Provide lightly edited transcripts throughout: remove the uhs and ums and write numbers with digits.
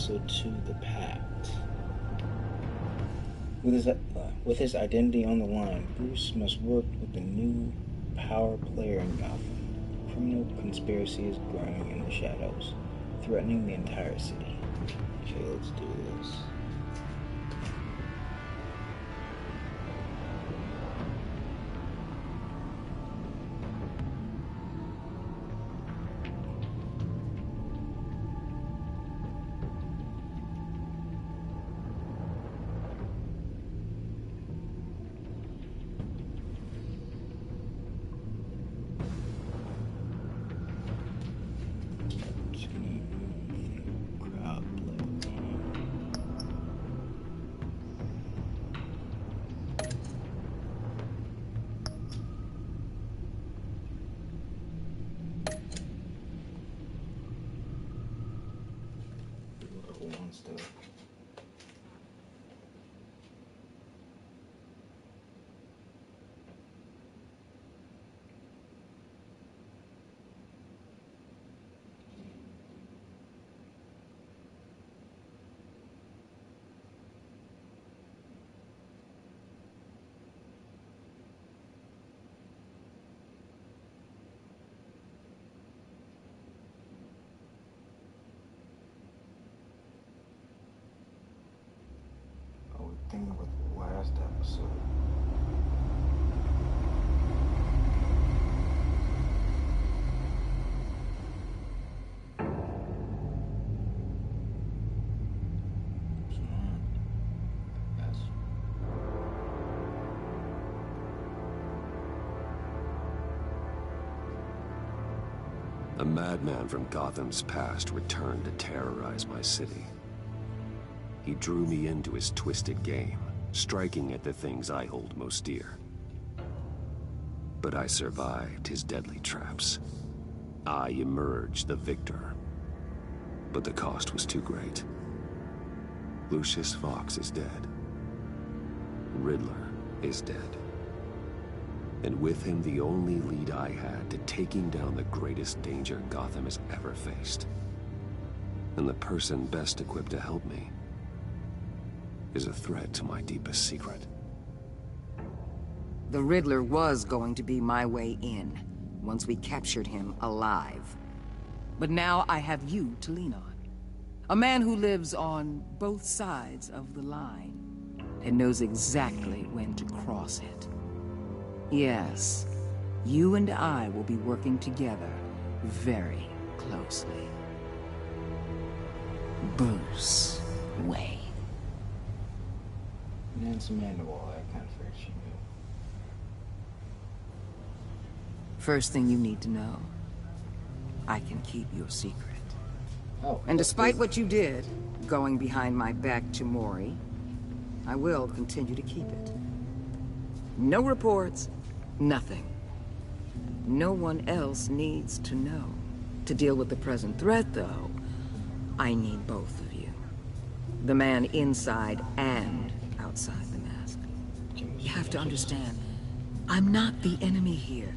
Episode 2, The Pact. With his identity on the line, Bruce must work with the new power player in Gotham. A criminal conspiracy is growing in the shadows, threatening the entire city. Okay, let's do this. Stuff. Thing with the last episode. A madman from Gotham's past returned to terrorize my city. He drew me into his twisted game, striking at the things I hold most dear. But I survived his deadly traps. I emerged the victor. But the cost was too great. Lucius Fox is dead. Riddler is dead. And with him the only lead I had to taking down the greatest danger Gotham has ever faced. And the person best equipped to help me is a threat to my deepest secret. The Riddler was going to be my way in, once we captured him alive. But now I have you to lean on. A man who lives on both sides of the line, and knows exactly when to cross it. Yes, you and I will be working together very closely. Bruce Wayne. Nancy Manuel, that kind of friction. First thing you need to know, I can keep your secret. Oh, and despite what you did, going behind my back to Mori, I will continue to keep it. No reports, nothing. No one else needs to know. To deal with the present threat, though, I need both of you. The man inside and outside the mask. You have to understand, I'm not the enemy here.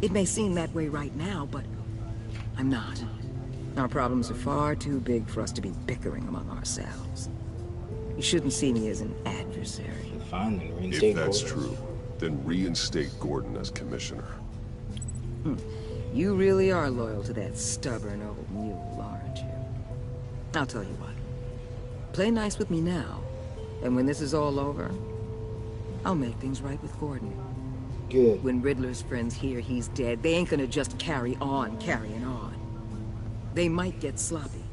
It may seem that way right now, but I'm not. Our problems are far too big for us to be bickering among ourselves. You shouldn't see me as an adversary. If that's true, then reinstate Gordon as commissioner. You really are loyal to that stubborn old mule, aren't you? I'll tell you what. Play nice with me now, and when this is all over, I'll make things right with Gordon. Good. When Riddler's friends hear he's dead, they ain't gonna just carry on carrying on. They might get sloppy.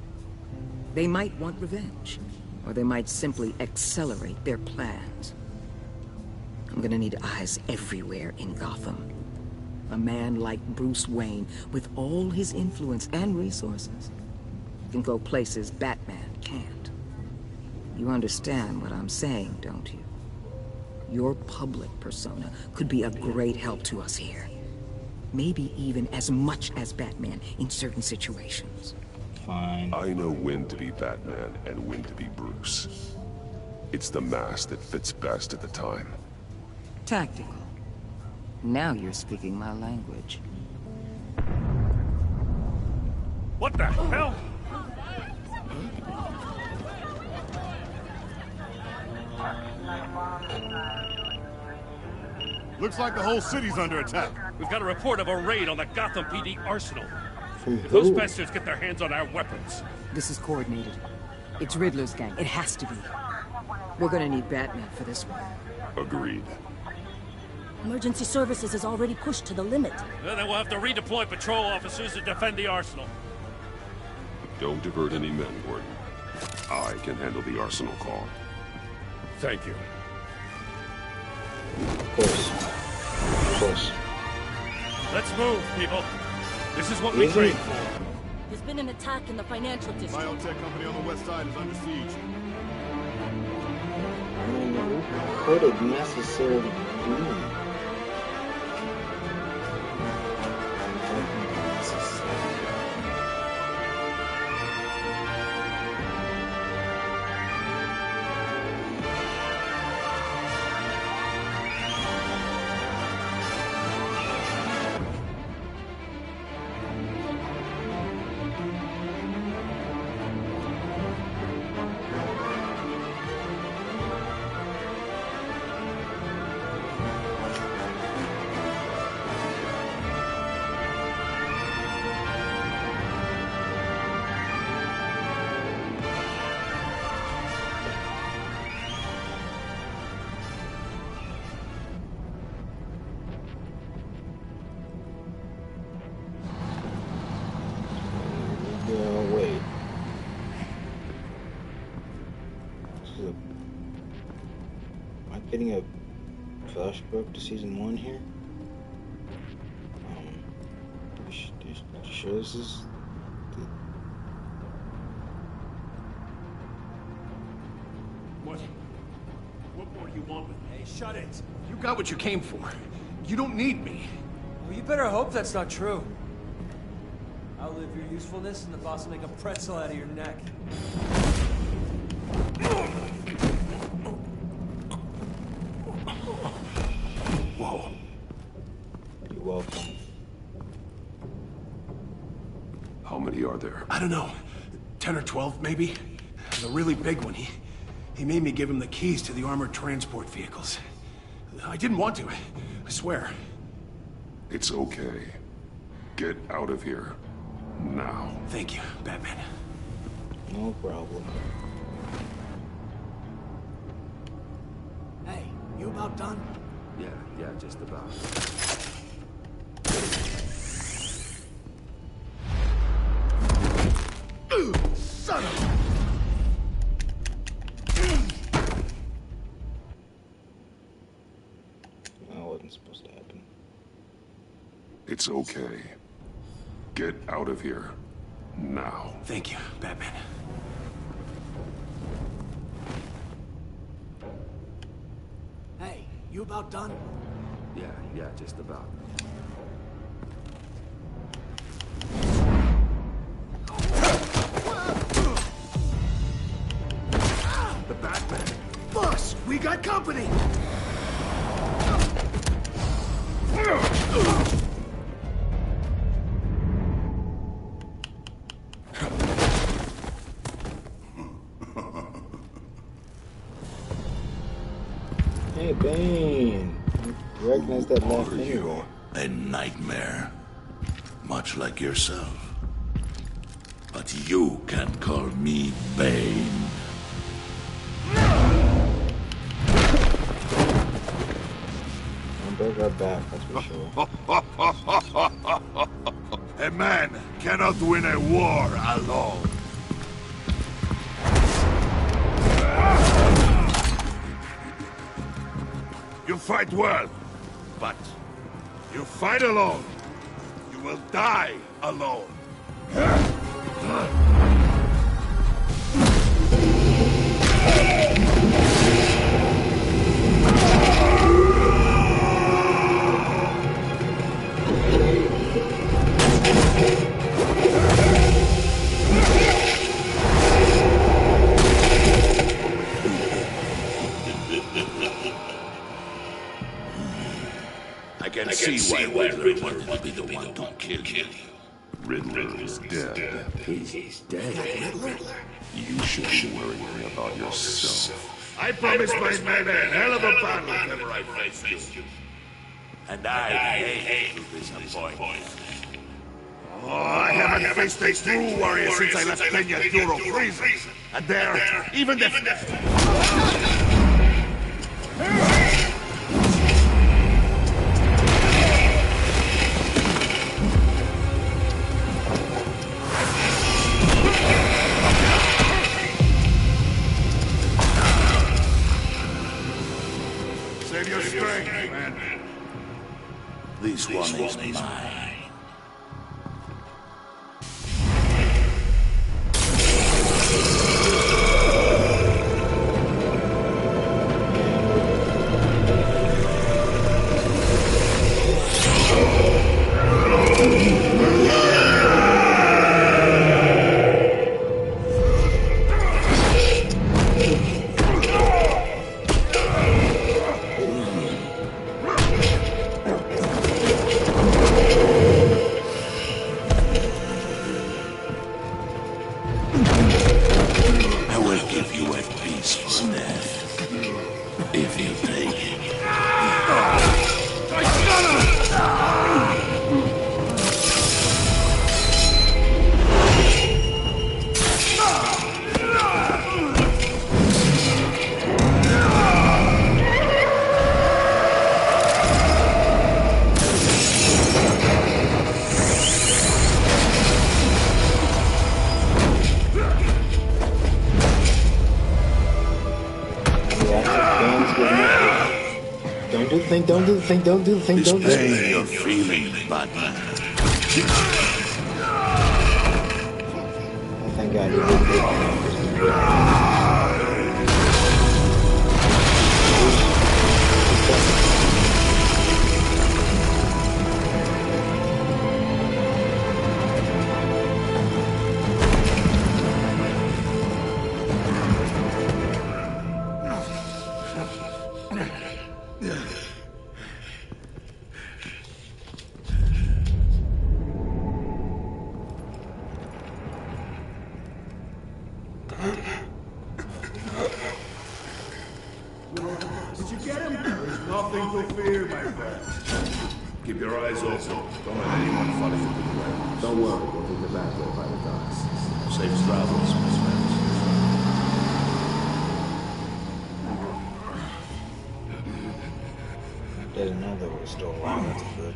They might want revenge. Or they might simply accelerate their plans. I'm gonna need eyes everywhere in Gotham. A man like Bruce Wayne, with all his influence and resources, can go places Batman can't. You understand what I'm saying, don't you? Your public persona could be a great help to us here. Maybe even as much as Batman in certain situations. Fine. I know when to be Batman and when to be Bruce. It's the mask that fits best at the time. Tactical. Now you're speaking my language. What the hell? Looks like the whole city's under attack. We've got a report of a raid on the Gotham PD arsenal. From If those who? bastards get their hands on our weapons... This is coordinated. It's Riddler's gang. It has to be. We're gonna need Batman for this one. Agreed. Emergency services is already pushed to the limit. Then we'll have to redeploy patrol officers to defend the arsenal. Don't divert any men, Gordon. I can handle the arsenal call. Thank you. Of course. Of course. Let's move, people. This is what we Easy. trained for. There's been an attack in the financial district. Biotech company on the west side is under siege. I mean, who could it necessarily be? Wait. Am I getting a flashback to season 1 here? You sure this is What more do you want with me? Hey, shut it. You got what you came for. You don't need me. Well, you better hope that's not true. Outlive your usefulness and the boss will make a pretzel out of your neck. Whoa. You're welcome. How many are there? I don't know. 10 or 12, maybe? The really big one, he made me give him the keys to the armored transport vehicles. I didn't want to, I swear. It's okay. Get out of here. Now. Thank you, Batman. No problem. Hey, you about done? Yeah, just about. Son of a... That wasn't supposed to happen. It's okay. Get out of here. Now. Thank you, Batman. Hey, you about done? Yeah, just about. The Batman. Boss, we got company! Hey, Bane. You recognize that laugh anyway. A nightmare, much like yourself. But you can call me Bane. Umbrella got back, that's for sure. A man cannot win a war alone. You fight well, but you fight alone. You will die alone. I can see why Riddler wanted to be the one to kill you. Riddler is dead. He's dead. You should be worrying about yourself. I promised my men a hell of a battle if ever I faced you. And I hate to disappoint. Oh, I haven't faced a true warrior since I left Kenya Duro prison. And there, even the... Save your strength, man. This one is mine. Don't do the thing, don't do the thing, don't do the thing. This pain you're feeling, Batman. Oh, thank God you did it. Keep your eyes open. Don't let anyone follow you to the ground. Don't worry, we'll take the back way by the docks. Safe travels, my friends. There's another one still alive. That's good.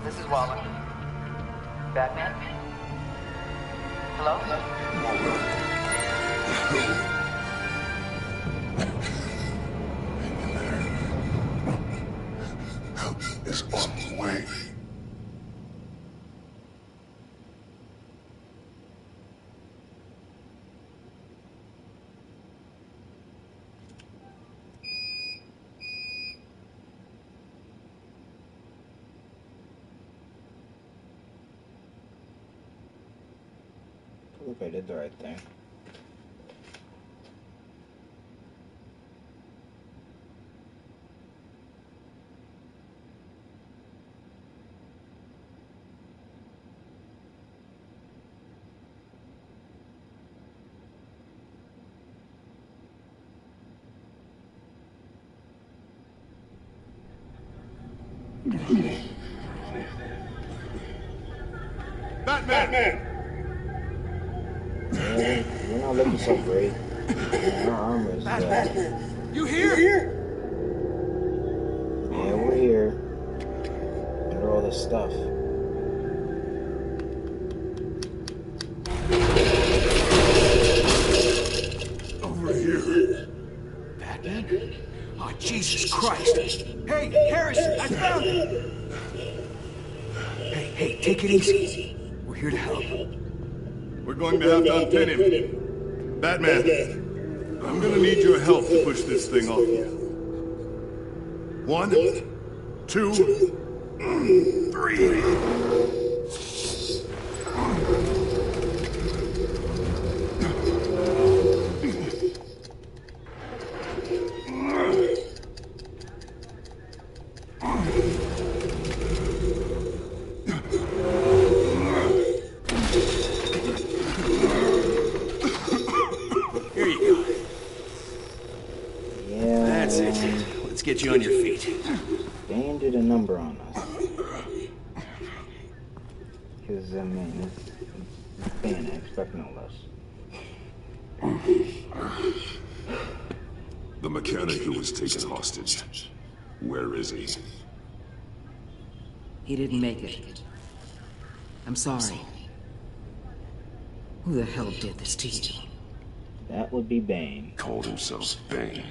This is Waller. Batman? Hello? Help is on the way. Look, I did the right thing. Batman! Yeah, we're not looking so great. Our armor is You here? yeah, we're here. Under all this stuff. Batman? Oh, Jesus Christ! Hey, Harrison, I found him! Hey, take it easy. We're here to help. We're going to have to unpin him. Batman, I'm gonna need your help to push this thing off you. 1, 2, 3. Here you go. Yeah. That's it. Let's get you on your feet. Bane did a number on us. Because, I mean, it's Bane, I expect no less. The mechanic who was taken hostage. Where is he? He didn't make it. I'm sorry. Who the hell did this to you? That would be Bane. Called himself Bane.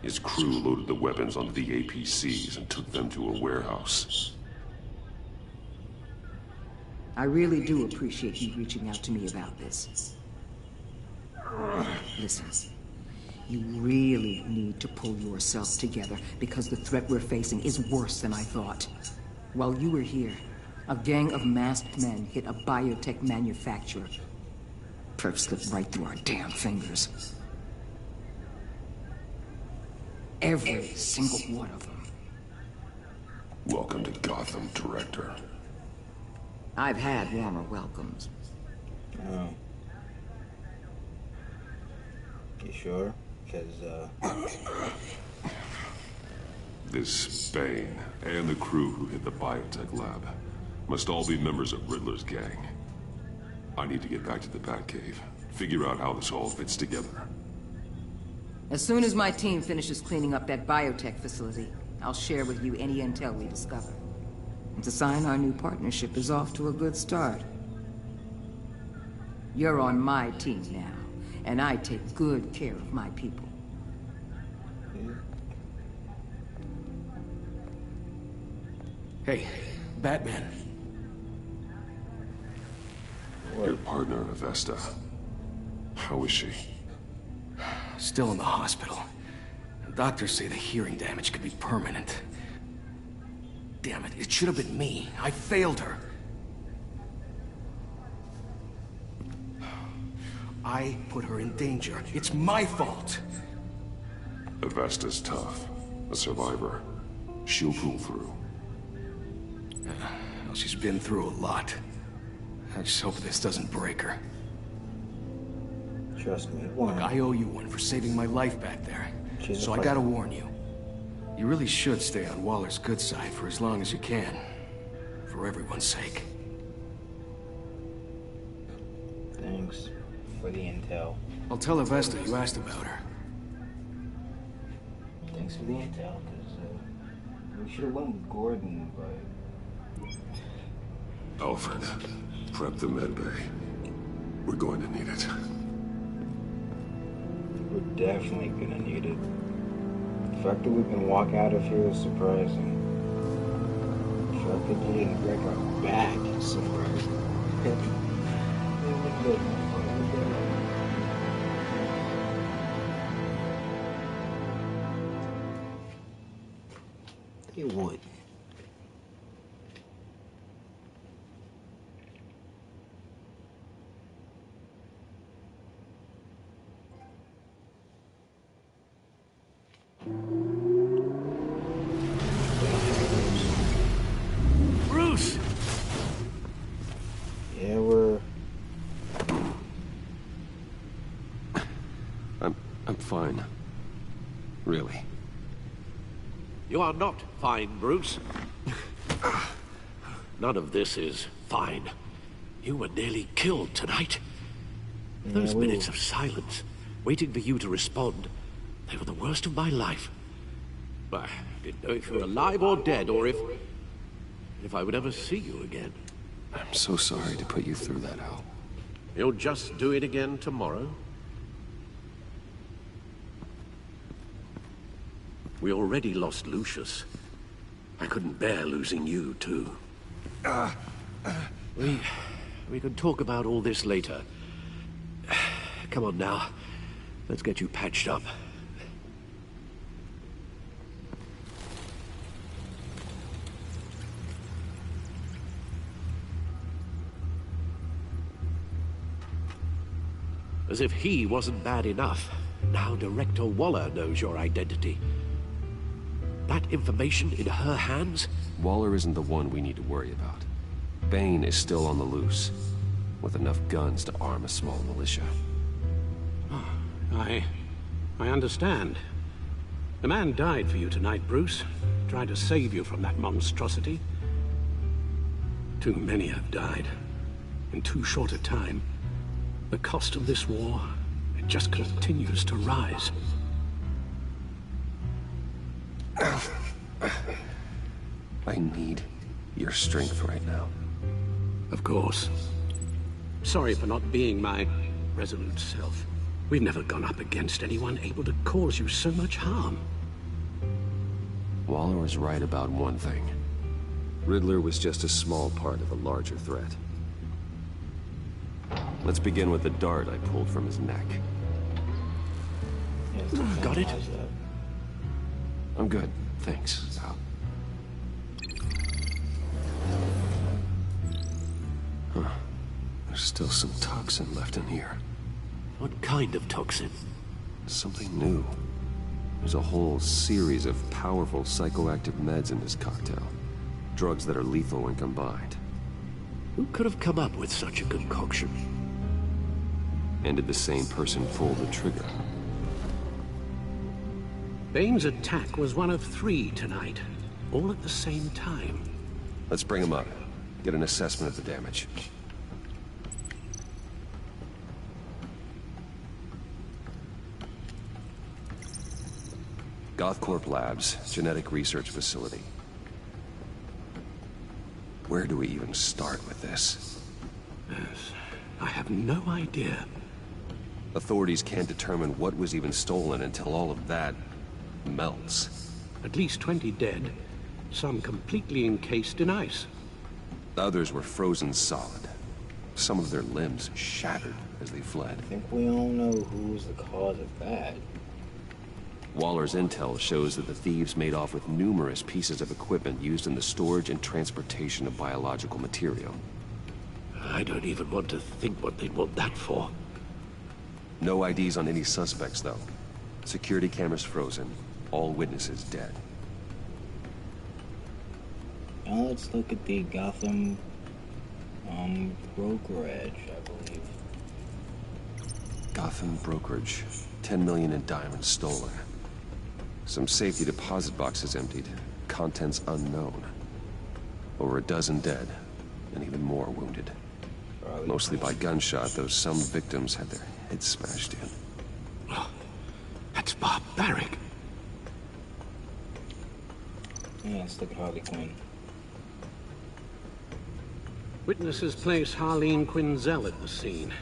His crew loaded the weapons onto the APCs and took them to a warehouse. I really do appreciate you reaching out to me about this. Listen, you really need to pull yourself together because the threat we're facing is worse than I thought. While you were here, a gang of masked men hit a biotech manufacturer. Perp slipped right through our damn fingers. Every single one of them. Welcome to Gotham, Director. I've had warmer welcomes. Oh. You sure? Because, This Bane and the crew who hit the biotech lab must all be members of Riddler's gang. I need to get back to the Batcave, figure out how this all fits together. As soon as my team finishes cleaning up that biotech facility, I'll share with you any intel we discover. And to sign our new partnership is off to a good start. You're on my team now, and I take good care of my people. Hey, Batman. Your partner, Avesta. How is she? Still in the hospital. Doctors say the hearing damage could be permanent. Damn it, it should have been me. I failed her. I put her in danger. It's my fault. Avesta's tough. A survivor. She'll pull through. Well, she's been through a lot. I just hope this doesn't break her. trust me, it won't. I owe you one for saving my life back there. She's So I gotta warn you. You really should stay on Waller's good side for as long as you can. For everyone's sake. Thanks for the intel. I'll tell Avesta you asked about her. Thanks for the intel, because we should have went with Gordon, but... Alfred, prep the medbay. We're going to need it. We're definitely gonna need it. The fact that we can walk out of here is surprising. The fact that you didn't break our back is surprising. It would. Bruce! Yeah, we're... I'm fine. Really. You are not fine, Bruce. None of this is fine. You were nearly killed tonight. Those minutes of silence, waiting for you to respond, they were the worst of my life. But I didn't know if you were alive or dead, or if I would ever see you again. I'm so sorry to put you through that, Al. You'll just do it again tomorrow? We already lost Lucius. I couldn't bear losing you, too. We could talk about all this later. Come on now. Let's get you patched up. As if he wasn't bad enough. Now Director Waller knows your identity. That information in her hands? Waller isn't the one we need to worry about. Bane is still on the loose, with enough guns to arm a small militia. I understand. The man died for you tonight, Bruce. Tried to save you from that monstrosity. Too many have died. In too short a time. The cost of this war, it just continues to rise. I need your strength right now. Of course. Sorry for not being my resolute self. We've never gone up against anyone able to cause you so much harm. Waller was right about one thing. Riddler was just a small part of a larger threat. Let's begin with the dart I pulled from his neck. Got it? I'm good, thanks, Al. Huh. There's still some toxin left in here. What kind of toxin? Something new. There's a whole series of powerful psychoactive meds in this cocktail. Drugs that are lethal when combined. Who could have come up with such a concoction? And did the same person pull the trigger? Bane's attack was one of 3 tonight, all at the same time. Let's bring him up. Get an assessment of the damage. Gothcorp Labs, genetic research facility. Where do we even start with this? Yes, I have no idea. Authorities can't determine what was even stolen until all of that melts. At least 20 dead, some completely encased in ice. Others were frozen solid. Some of their limbs shattered as they fled. I think we all know who was the cause of that. Waller's intel shows that the thieves made off with numerous pieces of equipment used in the storage and transportation of biological material. I don't even want to think what they'd want that for. No IDs on any suspects, though. Security cameras frozen. All witnesses dead. Now let's look at the Gotham brokerage, I believe. Gotham brokerage. 10 million in diamonds stolen. Some safety deposit boxes emptied. Contents unknown. Over a dozen dead, and even more wounded. Mostly by gunshot, though some victims had their heads smashed in. Oh, that's barbaric. Yeah, let's look at Harley Quinn. Witnesses place Harleen Quinzel at the scene.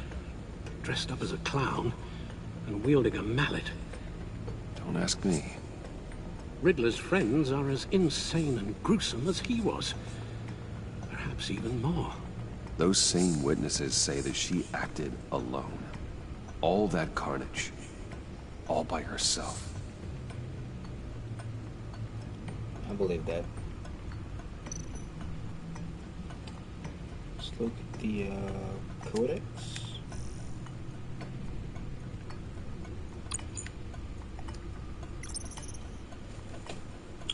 Dressed up as a clown and wielding a mallet. Don't ask me. Riddler's friends are as insane and gruesome as he was. Perhaps even more. Those same witnesses say that she acted alone. All that carnage. All by herself. I believe that. Let's look at the codex.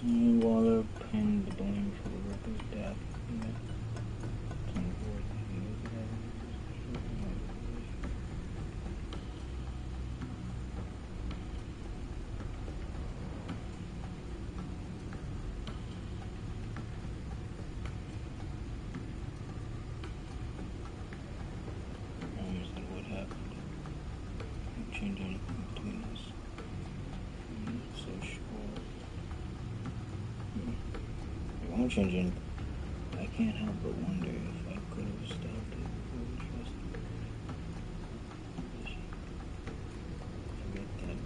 Waller pinned the blame for the worker's death. What happened? Can't change anything between us. I'm not so sure. I won't change anything. I can't help but wonder if I could have stopped it before we trusted it. Forget that.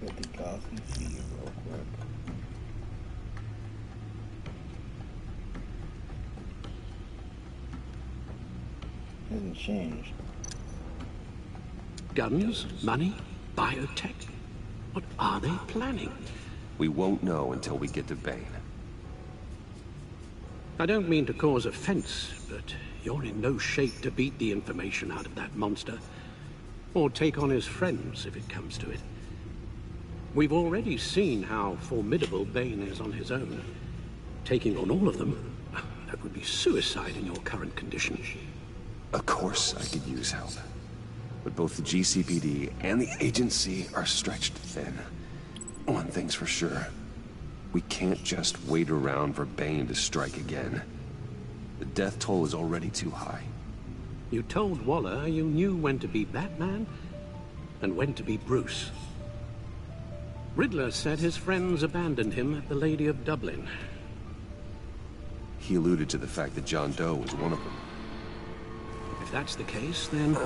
Look at the Gotham feed real quick. Hasn't changed. Guns, money, biotech. What are they planning? We won't know until we get to Bane. I don't mean to cause offense, but you're in no shape to beat the information out of that monster. Or take on his friends, if it comes to it. We've already seen how formidable Bane is on his own. Taking on all of them, that would be suicide in your current condition. Of course I could use help. But both the GCPD and the agency are stretched thin. One thing's for sure. We can't just wait around for Bane to strike again. The death toll is already too high. You told Waller you knew when to be Batman and when to be Bruce. Riddler said his friends abandoned him at the Lady of Dublin. He alluded to the fact that John Doe was one of them. If that's the case, then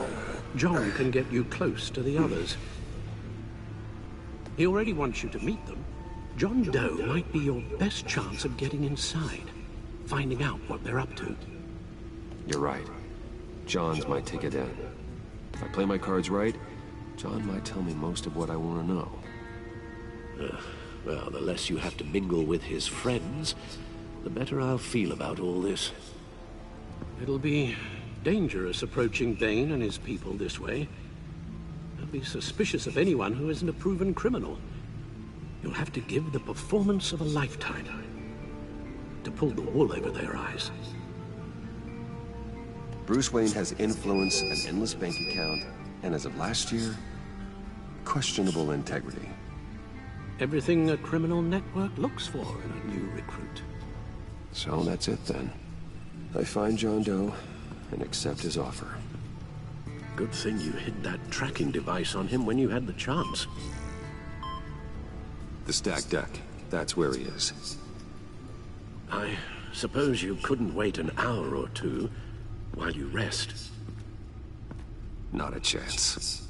John can get you close to the others. He already wants you to meet them. John Doe might be your best chance of getting inside, finding out what they're up to. You're right. John's my ticket in. If I play my cards right, John might tell me most of what I want to know. Well, the less you have to mingle with his friends, the better I'll feel about all this. It'll be dangerous approaching Bane and his people this way. They'll be suspicious of anyone who isn't a proven criminal. You'll have to give the performance of a lifetime to pull the wool over their eyes. Bruce Wayne has influence, an endless bank account, and as of last year, questionable integrity. Everything a criminal network looks for in a new recruit. So that's it then. I find John Doe and accept his offer. Good thing you hid that tracking device on him when you had the chance. The stacked deck, that's where he is. I suppose you couldn't wait an hour or two while you rest. Not a chance.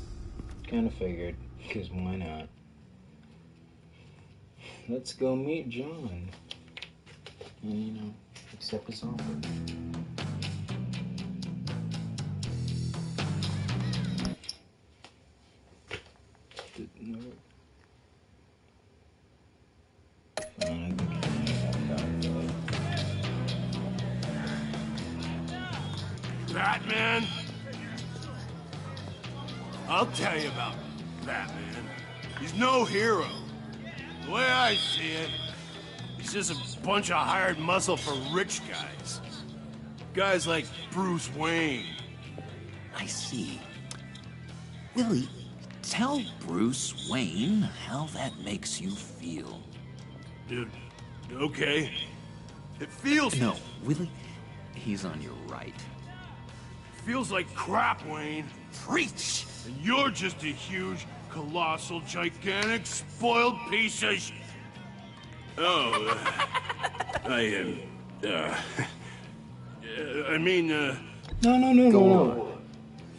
Kinda figured, because why not? Let's go meet John. And, you know, accept his offer. No. Fine, Batman? I'll tell you about Batman. He's no hero. The way I see it, he's just a bunch of hired muscle for rich guys. Guys like Bruce Wayne. I see. Willie, tell Bruce Wayne how that makes you feel. Dude, okay. It feels... No, Willie, he's on your right. Feels like crap, Wayne. Preach! And you're just a huge, colossal, gigantic, spoiled piece of Oh, I mean, No.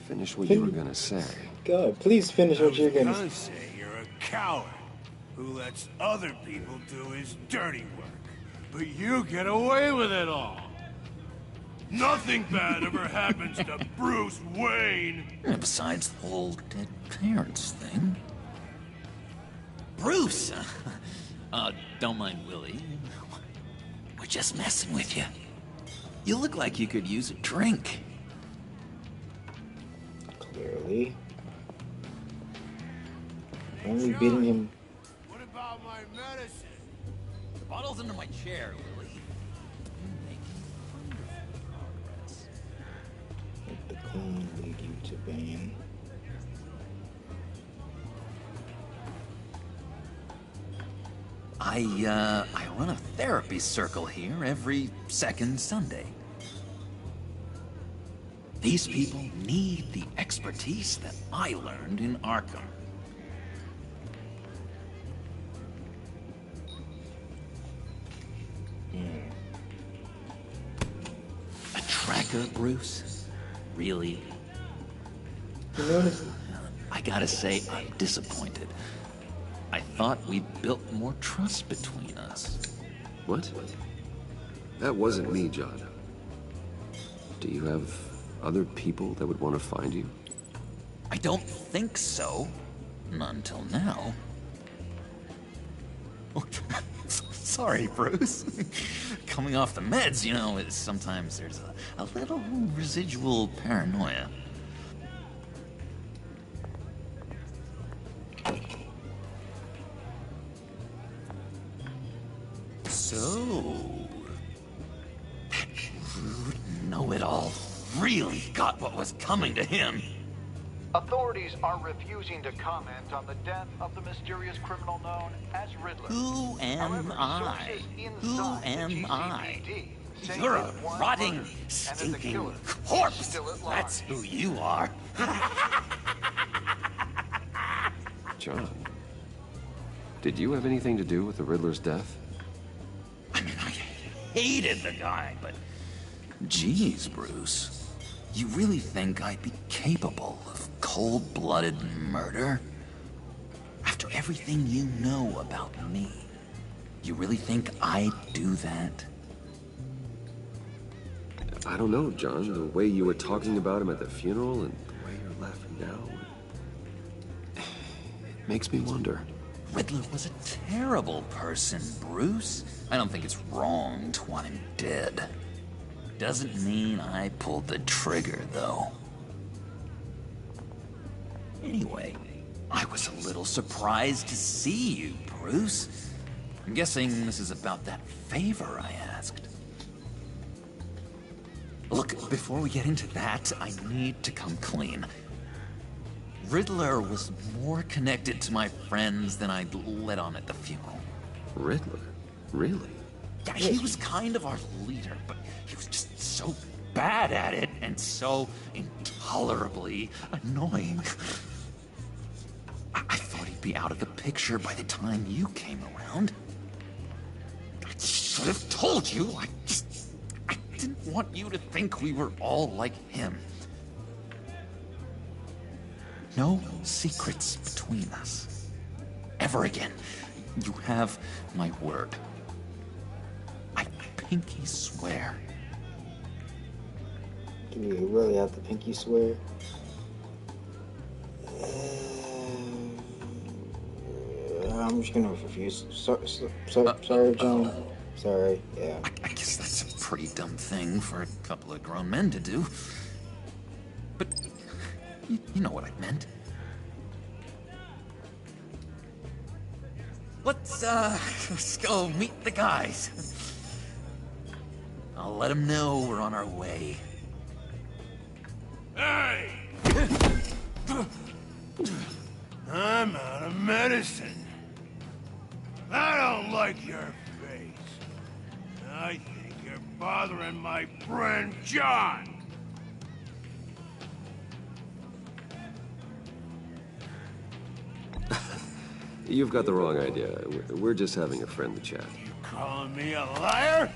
Finish what you were gonna say. God, please finish what you're gonna I say you're a coward who lets other people do his dirty work. But you get away with it all. Nothing bad ever happens to Bruce Wayne. Besides the whole dead parents thing. Bruce! Don't mind Willie. We're just messing with you. You look like you could use a drink. Clearly. Only beating him. What about my medicine? The bottle's under my chair, Willie. Let the clone lead you to Bane. I run a therapy circle here every second Sunday. These people need the expertise that I learned in Arkham. A tracker, Bruce? Really? You notice? I gotta say, I'm disappointed. I thought we built more trust between us. What? That wasn't me, John. Do you have other people that would want to find you? I don't think so. Not until now. Sorry, Bruce. Coming off the meds, you know, sometimes there's a little residual paranoia. So, that rude know-it-all really got what was coming to him. Authorities are refusing to comment on the death of the mysterious criminal known as Riddler. Who am However, I? sources Who inside the am I? GCPD say You're a that one rotting, murdered and that the stinking killer corpse. is still at large. That's who you are. John, did you have anything to do with the Riddler's death? I mean, I hated the guy, but... Geez, Bruce. You really think I'd be capable of cold-blooded murder? After everything you know about me, you really think I'd do that? I don't know, John. The way you were talking about him at the funeral and the way you're laughing now... It makes me wonder. Riddler was a terrible person, Bruce. I don't think it's wrong to want him dead. Doesn't mean I pulled the trigger, though. Anyway, I was a little surprised to see you, Bruce. I'm guessing this is about that favor I asked. Look, before we get into that, I need to come clean. Riddler was more connected to my friends than I'd let on at the funeral. Riddler? Really? Yeah, he was kind of our leader, but he was just so bad at it and so intolerably annoying. I thought he'd be out of the picture by the time you came around. I should have told you. I didn't want you to think we were all like him. No secrets between us. Ever again. You have my word. I pinky swear. Do you really have to pinky swear? I'm just gonna refuse. Sorry, John. Sorry, yeah. I guess that's a pretty dumb thing for a couple of grown men to do. But you know what I meant. Let's go meet the guys. I'll let them know we're on our way. Hey! I'm out of medicine. I don't like your face. I think you're bothering my friend John. You've got the wrong idea. We're just having a friendly chat. You calling me a liar?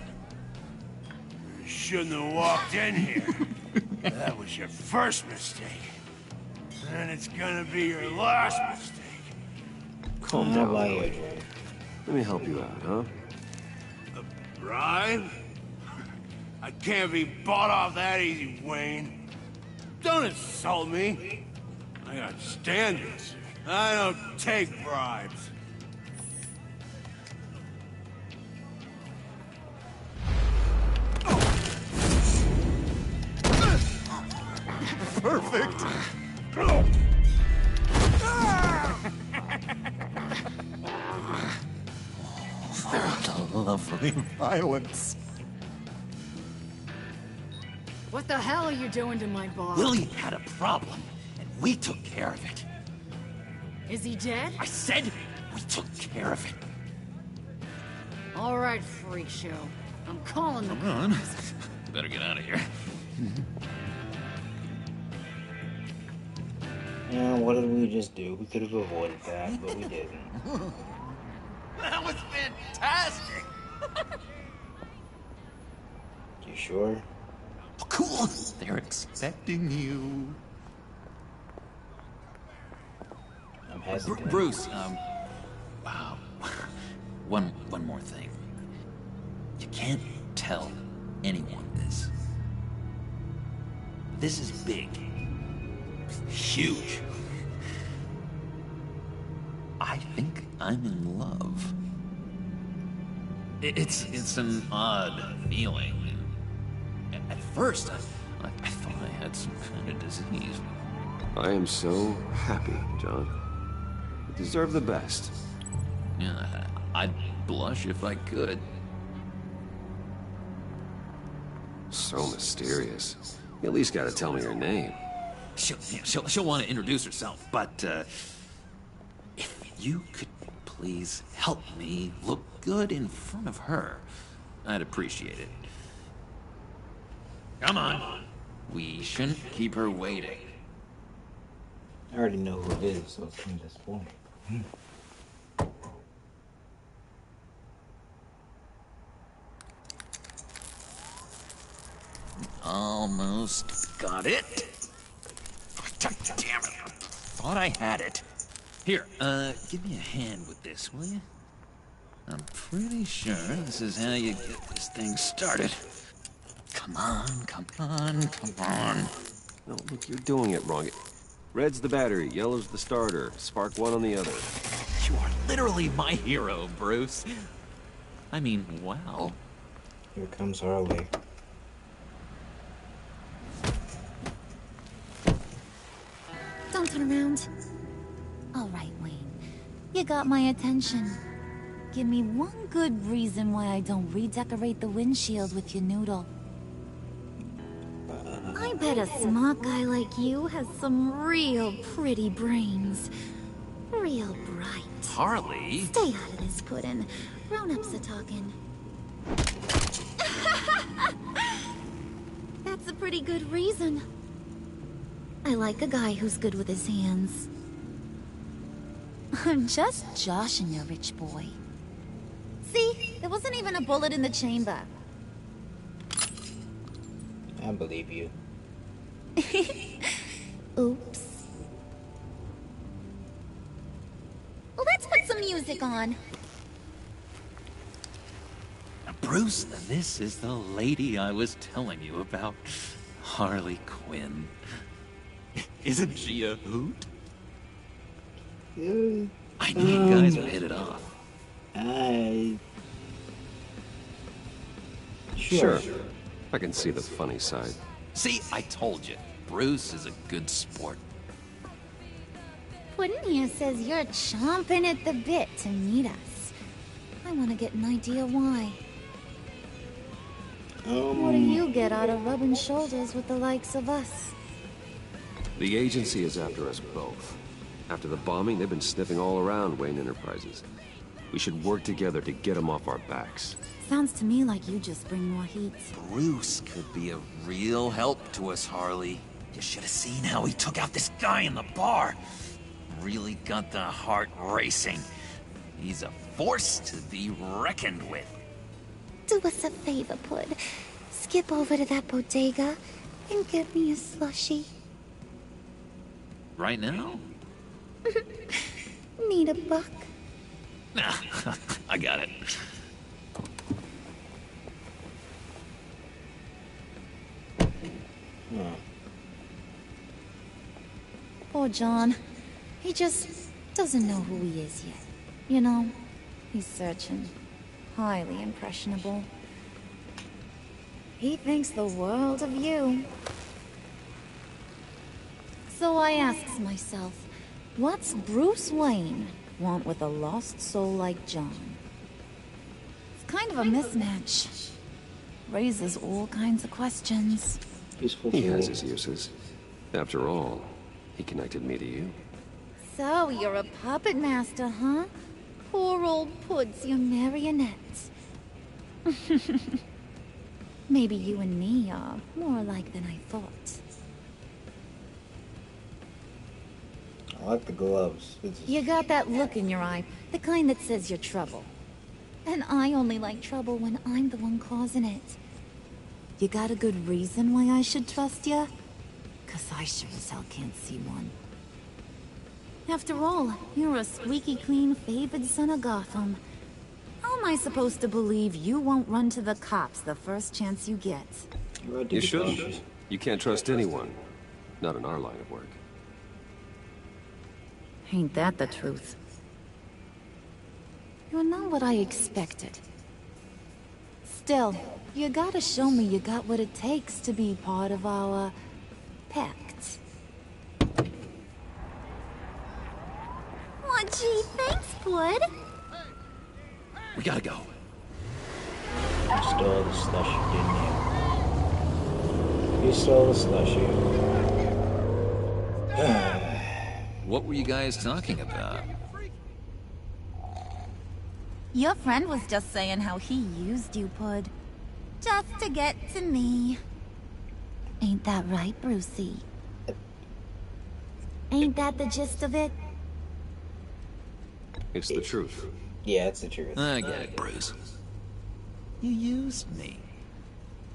You shouldn't have walked in here. That was your first mistake. And it's gonna be your last mistake. Calm down, Let me help you out, huh? A bribe? I can't be bought off that easy, Wayne. Don't insult me. I got standards. I don't take bribes. Perfect! What a lovely violence. What the hell are you doing to my boss? Willie had a problem, and we took care of it. Is he dead? I said we took care of it. All right, freak show. I'm calling the Come on. Better get out of here. Yeah, what did we just do? We could have avoided that, but we didn't. That was fantastic! You sure? Oh, cool! They're expecting you. I'm hesitant. Bruce, one more thing. You can't tell anyone this. This is big. Huge. I think I'm in love. It's an odd feeling. At first, I thought I had some kind of disease. I am so happy, John. You deserve the best. Yeah, I'd blush if I could. So mysterious. You at least gotta tell me her name. She'll want to introduce herself, but if you could please help me look good in front of her, I'd appreciate it. Come on. We shouldn't keep her waiting. I already know who it is, so it's kind of disappointing. Almost got it. Damn it. Thought I had it. Here, give me a hand with this, will you? I'm pretty sure this is how you get this thing started. Come on, come on, come on. No, look, you're doing it wrong. Red's the battery, yellow's the starter. Spark one on the other. You are literally my hero, Bruce. I mean, wow. Here comes Harley. Don't turn around. All right, Wayne. You got my attention. Give me one good reason why I don't redecorate the windshield with your noodle. I bet a smart guy like you has some real pretty brains. Real bright. Harley? Stay out of this, Puddin'. Grown-ups are talking. That's a pretty good reason. I like a guy who's good with his hands. I'm just joshing you, rich boy. See? There wasn't even a bullet in the chamber. I believe you. Oops. Well, let's put some music on. Bruce, this is the lady I was telling you about. Harley Quinn. Isn't she a hoot? I knew you guys would hit it off. Sure. I can see the funny side. See, I told you. Bruce is a good sport. Puddin' here says you're chomping at the bit to meet us. I want to get an idea why. What do you get out of rubbing shoulders with the likes of us? The agency is after us both. After the bombing, they've been sniffing all around Wayne Enterprises. We should work together to get them off our backs. Sounds to me like you just bring more heat. Bruce could be a real help to us, Harley. You should have seen how he took out this guy in the bar. Really got the heart racing. He's a force to be reckoned with. Do us a favor, Pud. Skip over to that bodega and get me a slushie. Right now? Need a buck? Nah, I got it. Poor John. He just doesn't know who he is yet. You know, he's searching. Highly impressionable. He thinks the world of you. So I asks myself, what's Bruce Wayne want with a lost soul like John? It's kind of a mismatch. Raises all kinds of questions. He has his uses. After all, he connected me to you. So you're a puppet master, huh? Poor old Pud's your marionette. Maybe you and me are more alike than I thought. I like the gloves. You got that look in your eye, the kind that says you're trouble. And I only like trouble when I'm the one causing it. You got a good reason why I should trust you? 'Cause I sure as hell can't see one. After all, you're a squeaky clean favored son of Gotham. am I supposed to believe you won't run to the cops the first chance you get? You shouldn't. You can't trust anyone. Not in our line of work. Ain't that the truth? You're not what I expected. Still, you gotta show me you got what it takes to be part of our pact. Oh, gee, thanks, Bud. We gotta go. You stole the slushy, didn't you? You stole the slushy. What were you guys talking about? Your friend was just saying how he used you, Pud. Just to get to me. Ain't that right, Brucey? Ain't that the gist of it? It's the truth. Yeah, it's the truth. I get it, Bruce. You used me.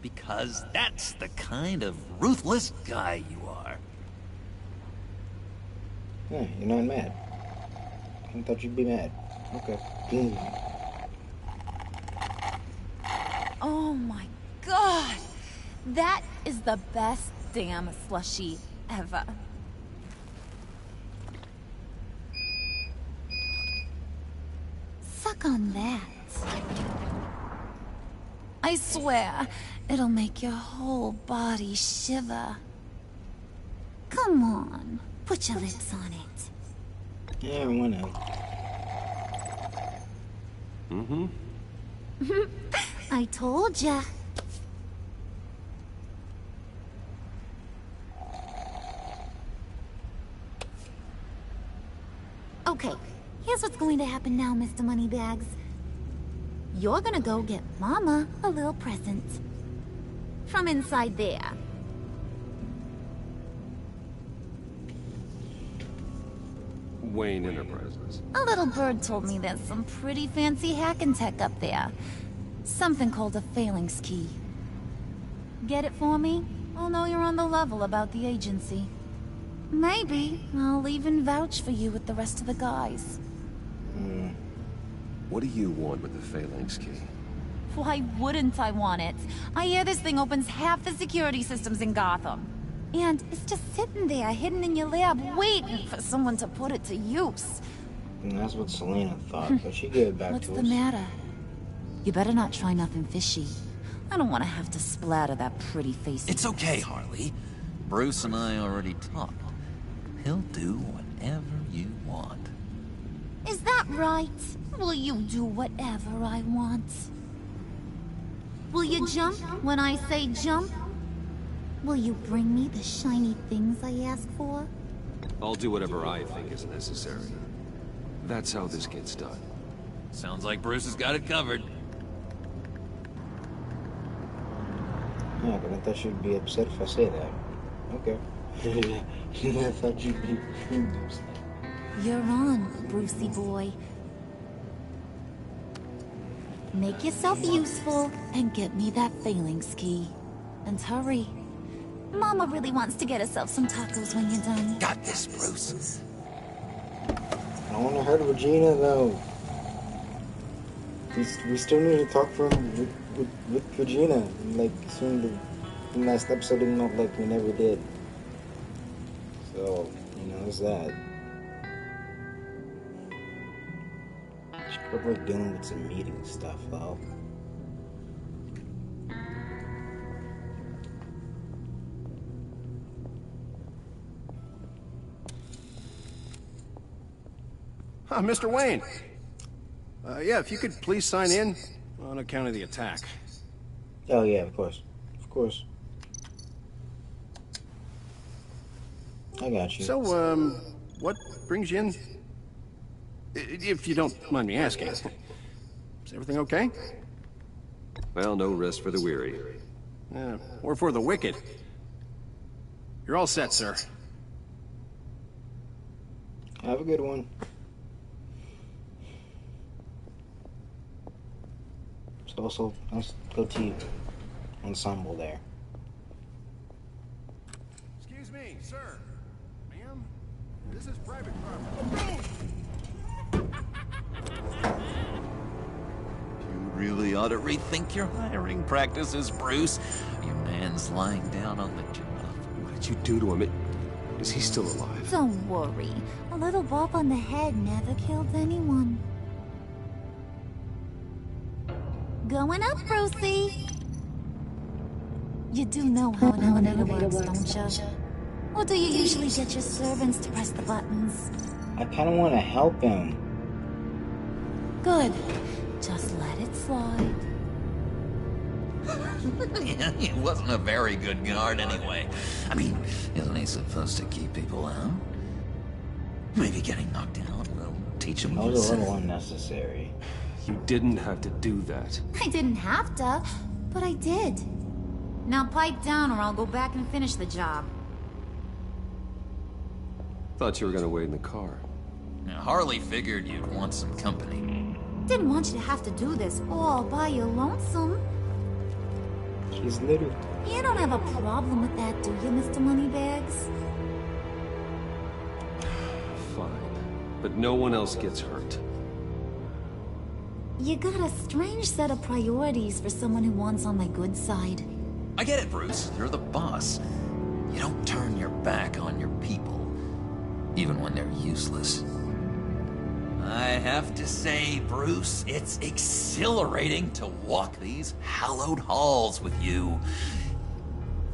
Because that's the kind of ruthless guy you are. Yeah, you're not mad. I thought you'd be mad. Okay. Oh my god! That is the best damn slushy ever. Suck on that. I swear, it'll make your whole body shiver. Come on, put your lips on it. Yeah, why not? Mm-hmm. I told ya. Okay, here's what's going to happen now, Mr. Moneybags. You're gonna go get Mama a little present. From inside there. Wayne Enterprises. A little bird told me there's some pretty fancy hacking tech up there. Something called a phalanx key. Get it for me? I'll know you're on the level about the agency. Maybe I'll even vouch for you with the rest of the guys. What do you want with the phalanx key? Why wouldn't I want it? I hear this thing opens half the security systems in Gotham. And it's just sitting there, hidden in your lab, waiting for someone to put it to use. And that's what Selena thought, but she gave it back What's to us. the matter? You better not try nothing fishy. I don't want to have to splatter that pretty face. It's okay, Harley. Bruce and I already talked. He'll do whatever you want. Is that right? Will you do whatever I want? Will you jump when I say jump? Will you bring me the shiny things I ask for? I'll do whatever I think is necessary. That's how this gets done. Sounds like Bruce has got it covered. Yeah, but I thought you'd be upset if I say that. Okay. I thought you'd be upset. You're on, Brucey boy. Make yourself useful and get me that phalanx key. And hurry. Mama really wants to get herself some tacos when you're done. Got this, Bruce. I want to hurt Regina, though. We still need to talk with Regina. Like, soon the last episode didn't look like we never did. So, you know, there's that. She's probably dealing with some meeting stuff, though. Mr. Wayne. Yeah, if you could please sign in on account of the attack. Oh, yeah, of course. Of course. I got you. So, what brings you in? If you don't mind me asking. Is everything okay? Well, no rest for the weary. Or for the wicked. You're all set, sir. Have a good one. So also, let's go to ensemble there. Excuse me, sir. Ma'am? This is private property. ought to rethink your hiring practices, Bruce. Your man's lying down on the job. What did you do to him? Is he still alive? Don't worry. A little bump on the head never killed anyone. Going up, Brucey. You do know how an elevator works, don't you? Or do you usually get your servants to press the buttons? I kind of want to help him. Good. Just let it slide. Yeah, he wasn't a very good guard anyway. I mean, isn't he supposed to keep people out? Maybe getting knocked out will teach him a That was a lesson. little unnecessary. You didn't have to do that. I didn't have to, but I did. Now pipe down or I'll go back and finish the job. Thought you were gonna wait in the car. Now, Harley figured you'd want some company. Didn't want you to have to do this all by your lonesome. She's little. You don't have a problem with that, do you, Mr. Moneybags? Fine. But no one else gets hurt. You got a strange set of priorities for someone who wants on my good side. I get it, Bruce. You're the boss. You don't turn your back on your people, even when they're useless. I have to say, Bruce, it's exhilarating to walk these hallowed halls with you.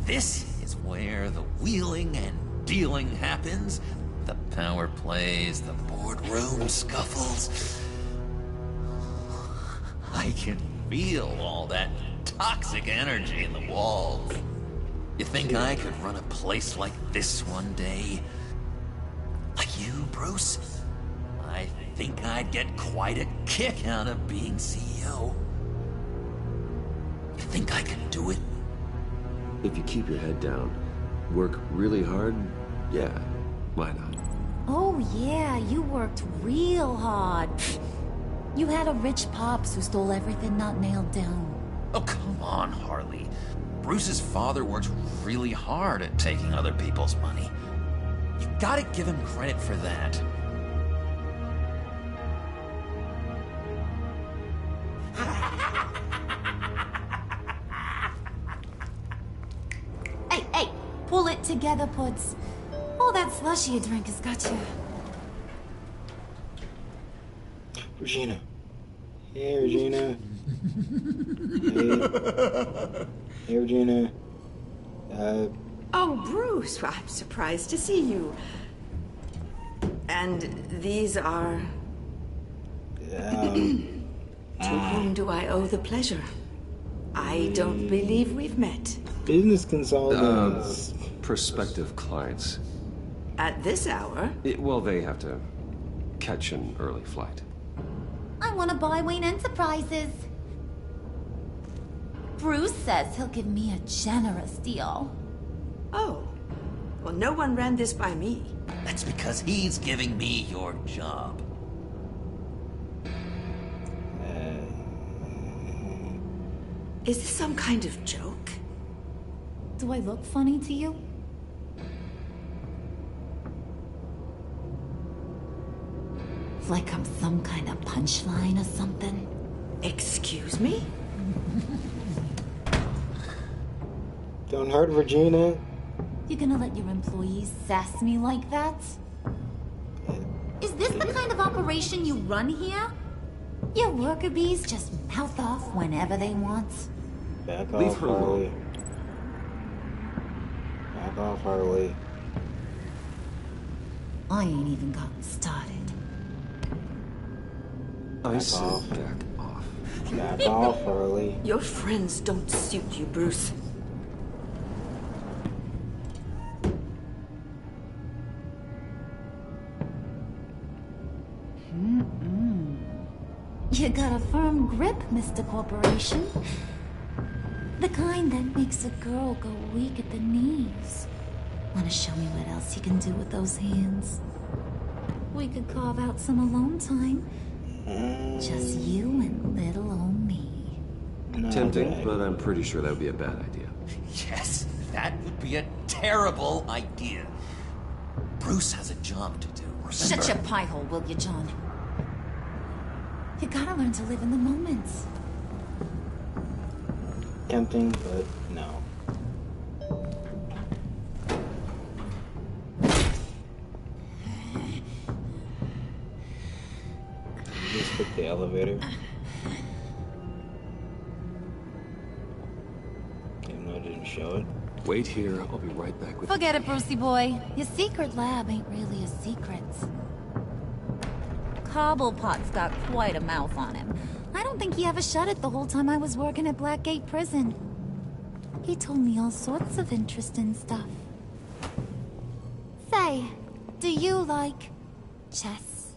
This is where the wheeling and dealing happens. The power plays, the boardroom scuffles. I can feel all that toxic energy in the walls. You think I could run a place like this one day? Like you, Bruce? I think I'd get quite a kick out of being CEO. You think I can do it? If you keep your head down, work really hard, yeah, why not? Oh yeah, you worked real hard. You had a rich pops who stole everything not nailed down. Oh, come on, Harley. Bruce's father worked really hard at taking other people's money. You gotta give him credit for that. Hey, pull it together, Puds. All that slushy you drink has got you. Regina. Hey, Regina. Hey, Regina. Oh, Bruce, I'm surprised to see you. And these are... To whom do I owe the pleasure? I don't believe we've met. Business consultants. Prospective clients. At this hour? Well, they have to catch an early flight. I want to buy Wayne Enterprises. Bruce says he'll give me a generous deal. Oh. Well, no one ran this by me. That's because he's giving me your job. Is this some kind of joke? Do I look funny to you? Like I'm some kind of punchline or something? Excuse me? Don't hurt Regina. You gonna let your employees sass me like that? Is this the kind of operation you run here? Your worker bees just mouth off whenever they want. Back Leave off, her Harley. alone. Back off, Harley. I ain't even gotten started. I said off. back off. Back off, Harley. Your friends don't suit you, Bruce. You got a firm grip, Mr. Corporation. The kind that makes a girl go weak at the knees. Wanna show me what else you can do with those hands? We could carve out some alone time. Just you and little old me. Tempting, but I'm pretty sure that would be a bad idea. Yes, that would be a terrible idea. Bruce has a job to do, remember? Shut your pie hole, will you, John? You gotta learn to live in the moment. Tempting, but no. Just took the elevator. Even though it didn't show it. Wait here, I'll be right back with you. Forget it, Brucey boy. Your secret lab ain't really a secret. Cobblepot's got quite a mouth on him. I don't think he ever shut it the whole time I was working at Blackgate Prison. He told me all sorts of interesting stuff. Say, do you like chess?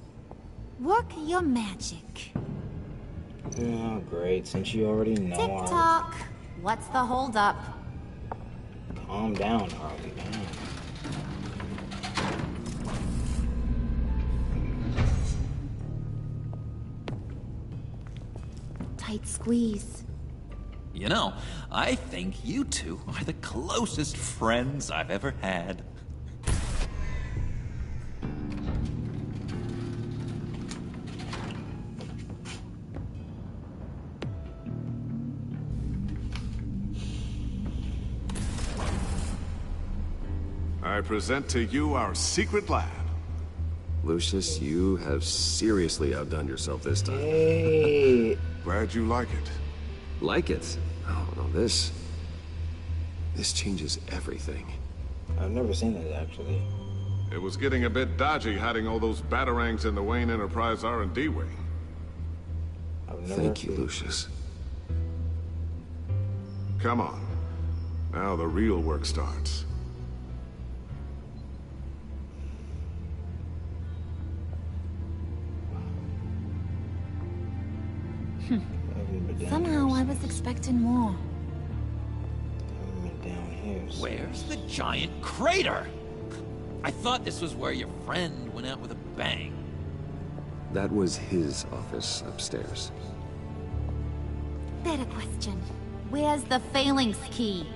Work your magic. Oh, great. Since you already know our... Tick-tock. What's the holdup? Calm down, Harley. Damn. Tight squeeze. You know, I think you two are the closest friends I've ever had. I present to you our secret lab. Lucius, you have seriously outdone yourself this time. Hey. Glad you like it. Like it? Oh, no, this changes everything. I've never seen it, actually. It was getting a bit dodgy hiding all those batarangs in the Wayne Enterprise R&D wing. Thank you, Lucius. Come on. Now the real work starts. Somehow I was expecting more. Down here. Where's the giant crater? I thought this was where your friend went out with a bang. That was his office upstairs. Better question. Where's the phalanx key?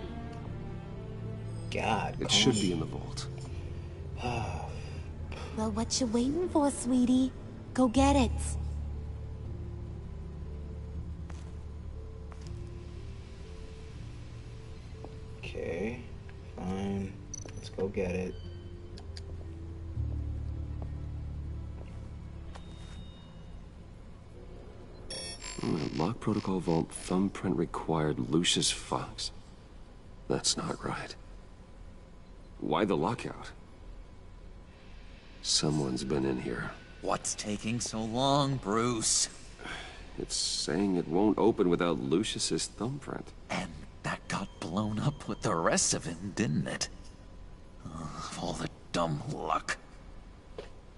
God. It should be in the vault. Well, what you waiting for, sweetie? Go get it. Okay, fine. Let's go get it. Lock protocol vault thumbprint required Lucius Fox. That's not right. Why the lockout? Someone's been in here. What's taking so long, Bruce? It's saying it won't open without Lucius's thumbprint. And that got blown up with the rest of it, didn't it? All the dumb luck.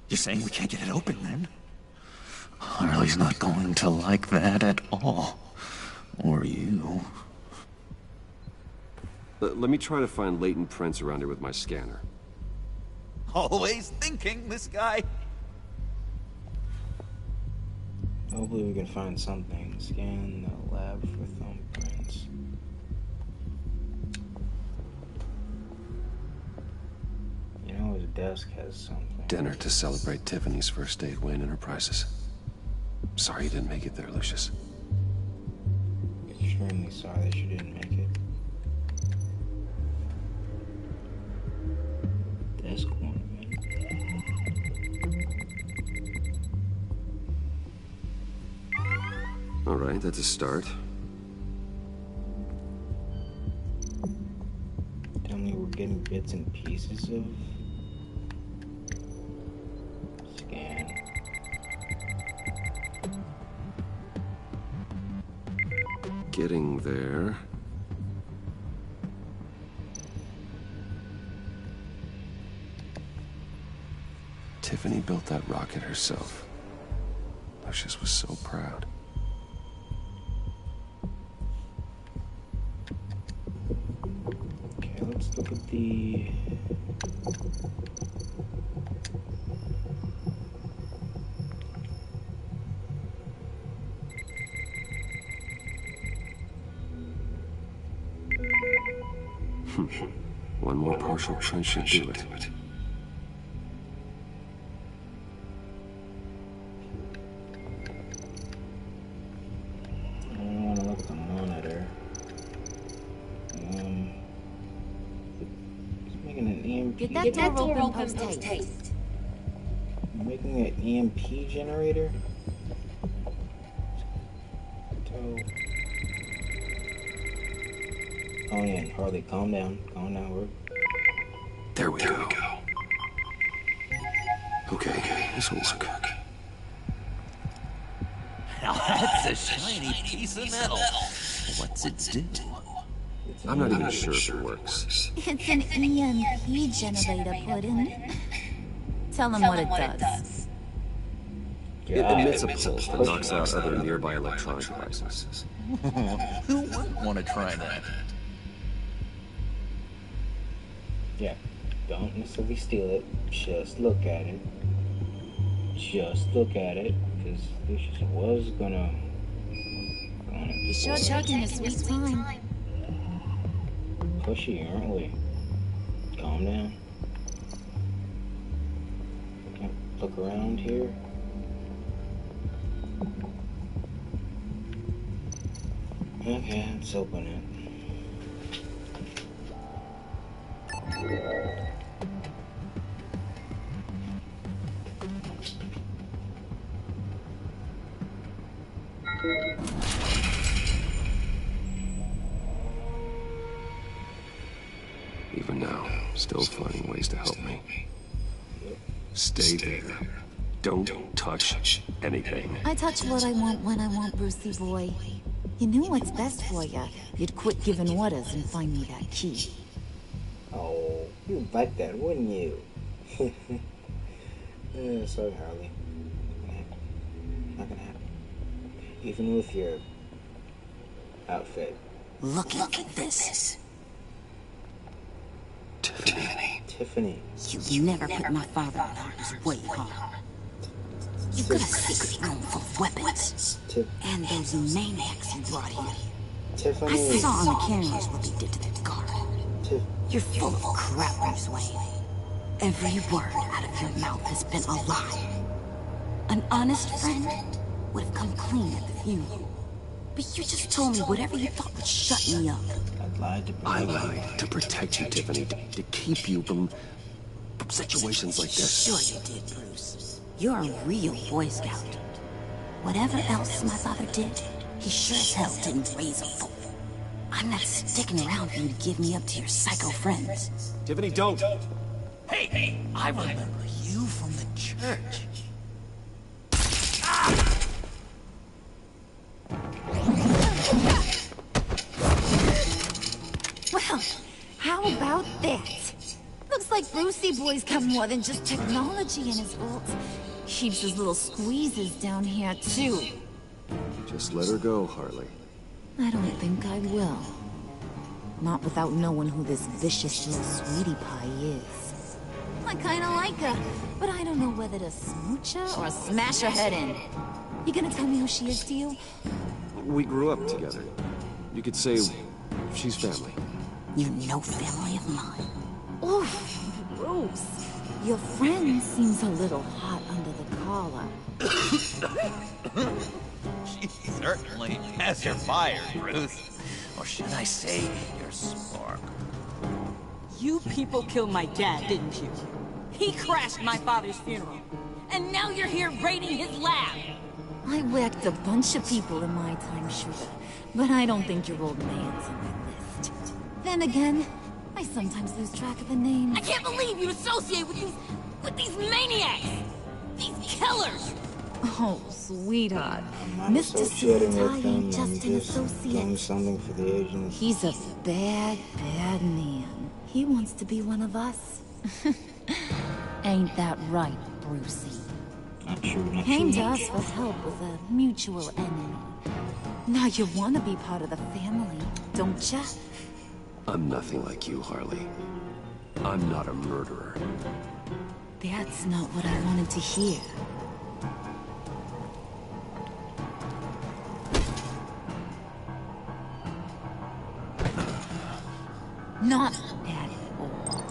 You're saying we can't get it open, then? Harley's not going to like that at all. Or you. Let me try to find latent prints around here with my scanner. Always thinking, this guy. Hopefully we can find something. Scan the lab for thumbprints. You know his desk has something. Dinner to celebrate Tiffany's first day at Wayne Enterprises. Sorry you didn't make it there, Lucius. Extremely sorry that you didn't make it. Desk ornament. All right, that's a start. Tell me we're getting bits and pieces of... Scan. Getting there. Tiffany built that rocket herself. Lucius was so proud. Okay, let's look at the... One more partial print should do it. I don't want to look at the monitor. making an EMP. Get that door open post-haste. Making an EMP generator? Oh yeah, Harley, calm down. Calm down, we're... There we go. Okay, this will work. Now that's a shiny piece of metal. What's it do? I'm not even sure if it works. It's an EMP generator, Puddin'. Tell him what it does. It emits a pulse that knocks out other nearby electronic devices. Who wouldn't want to try that? Yeah, don't necessarily steal it. Just look at it. Just look at it, because Lucius was gonna You sure taking a sweet time. Pushy, aren't we? Calm down. Look around here. Okay, let's open it. Even now, still finding ways to help me. Stay there. Don't touch anything. I touch what I want when I want, Brucey boy. You knew what's best for you. You'd quit giving orders and find me that key. Oh, you'd like that, wouldn't you? Sorry, Harley. Not gonna happen. Even with your outfit. Look at this. Tiffany. You never put my father in harm's way, huh? You got a secret room full of weapons. And those maniacs you brought here. Tiffany. I saw on the cameras what they did to that guard. You're full of crap, Bruce Wayne. Every word out of your mouth has been a lie. An honest friend would have come clean at the funeral. But you just told me whatever you thought would shut me up. I lied to protect you, Tiffany, to keep you from situations like this. Sure you did, Bruce. You're a real Boy Scout. Whatever else my father did, he sure as hell didn't raise a fool. I'm not sticking around for you to give me up to your psycho friends. Tiffany, don't! Hey, I remember you from the church. Well, how about that? Looks like Brucey Boy's got more than just technology in his vault. Keeps his little squeezes down here, too. Just let her go, Harley. I don't think I will. Not without knowing who this vicious little sweetie pie is. I kinda like her, but I don't know whether to smooch her or smash her head in. You gonna tell me who she is to you? We grew up together. You could say she's family. You're no family of mine. Oof, gross. Your friend seems a little hot under the collar. She certainly has your fire, Bruce. Or should I say, your spark. You people killed my dad, didn't you? He crashed my father's funeral. And now you're here raiding his lab. I whacked a bunch of people in my time, Shooter. But I don't think your old man's on my list. Then again, I sometimes lose track of the names. I can't believe you associate with these maniacs! These killers! Oh, sweetheart. I'm not Mr. associating with Suitai them. ain't just I'm an just doing associate. something for the agents. He's a bad, bad man. He wants to be one of us. Ain't that right, Brucey? Not true, not Came true. to us for help with a mutual enemy. Now you want to be part of the family, don't ya? I'm nothing like you, Harley. I'm not a murderer. That's not what I wanted to hear. Not at all.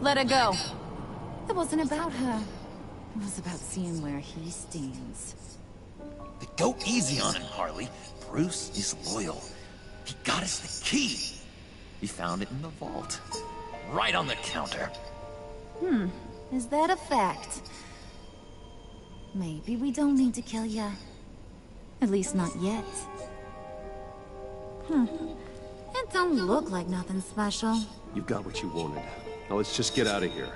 Let her go. It wasn't about her. It was about seeing where he stands. Go easy on him, Harley. Bruce is loyal. He got us the key. He found it in the vault. Right on the counter. Is that a fact? Maybe we don't need to kill ya. At least not yet. It don't look like nothing special. You've got what you wanted. Now let's just get out of here.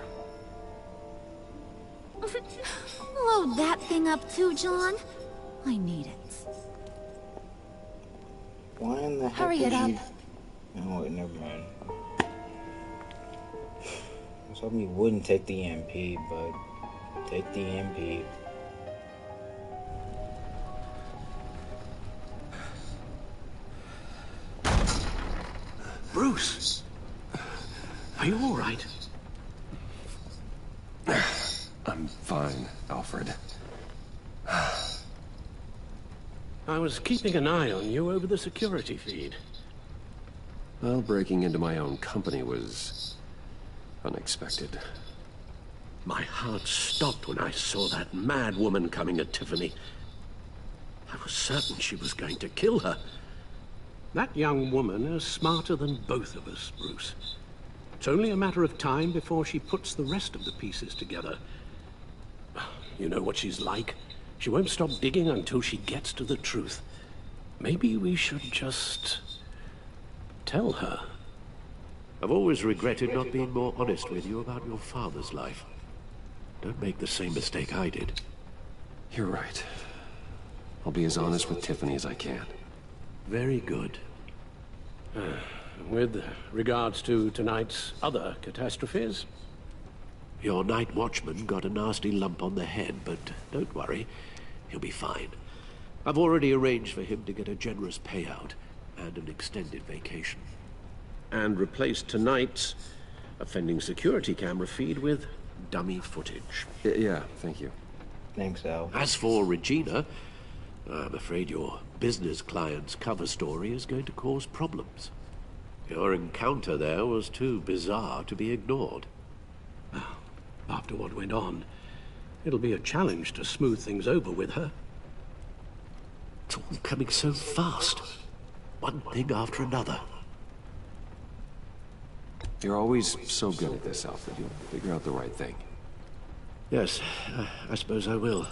Load that thing up too, John. I need it. Why in the heck Hurry would it up. you... Oh, wait, never mind. I was hoping you wouldn't take the EMP, but take the EMP. Bruce! Are you all right? I'm fine, Alfred. I was keeping an eye on you over the security feed. Well, breaking into my own company was unexpected. My heart stopped when I saw that mad woman coming at Tiffany. I was certain she was going to kill her. That young woman is smarter than both of us, Bruce. It's only a matter of time before she puts the rest of the pieces together. You know what she's like. She won't stop digging until she gets to the truth. Maybe we should just tell her. I've always regretted not being more honest with you about your father's life. Don't make the same mistake I did. You're right. I'll be as honest with Tiffany as I can. Very good. With regards to tonight's other catastrophes? Your night watchman got a nasty lump on the head, but don't worry. He'll be fine. I've already arranged for him to get a generous payout and an extended vacation. And replaced tonight's offending security camera feed with dummy footage. Yeah, thank you. Thanks, Al. As for Regina, I'm afraid your business client's cover story is going to cause problems. Your encounter there was too bizarre to be ignored. After what went on, it'll be a challenge to smooth things over with her. It's all coming so fast. One thing after another. You're always so good at this, Alfred. You'll figure out the right thing. Yes, I suppose I will.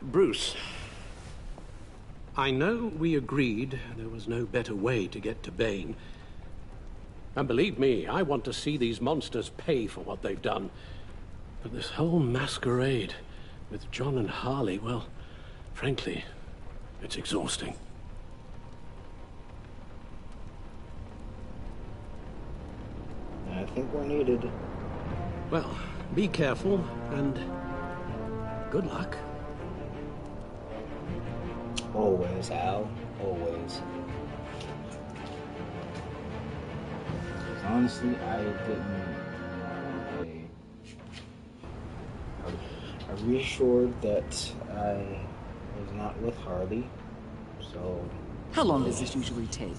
Bruce. I know we agreed there was no better way to get to Bane. And believe me, I want to see these monsters pay for what they've done. But this whole masquerade with John and Harley, well, frankly, it's exhausting. I think we're needed. Well, be careful, and good luck. Always, Al. Always. Honestly, I reassured that I was not with Harley, so... How long does this usually take?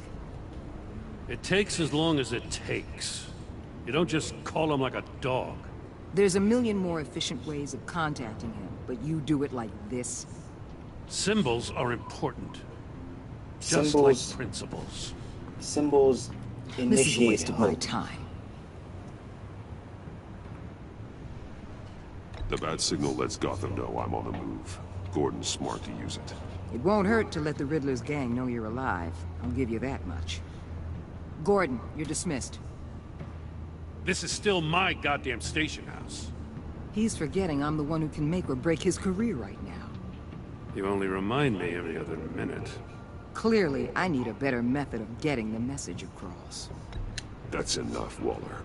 It takes as long as it takes. You don't just call him like a dog. There's a million more efficient ways of contacting him, but you do it like this? Symbols are important. Just Symbols, like principles. Symbols initiate This is a waste of my hope. time. The bat signal lets Gotham know I'm on the move. Gordon's smart to use it. It won't hurt to let the Riddler's gang know you're alive. I'll give you that much. Gordon, you're dismissed. This is still my goddamn station house. He's forgetting I'm the one who can make or break his career right now. You only remind me every other minute. Clearly, I need a better method of getting the message across. That's enough, Waller.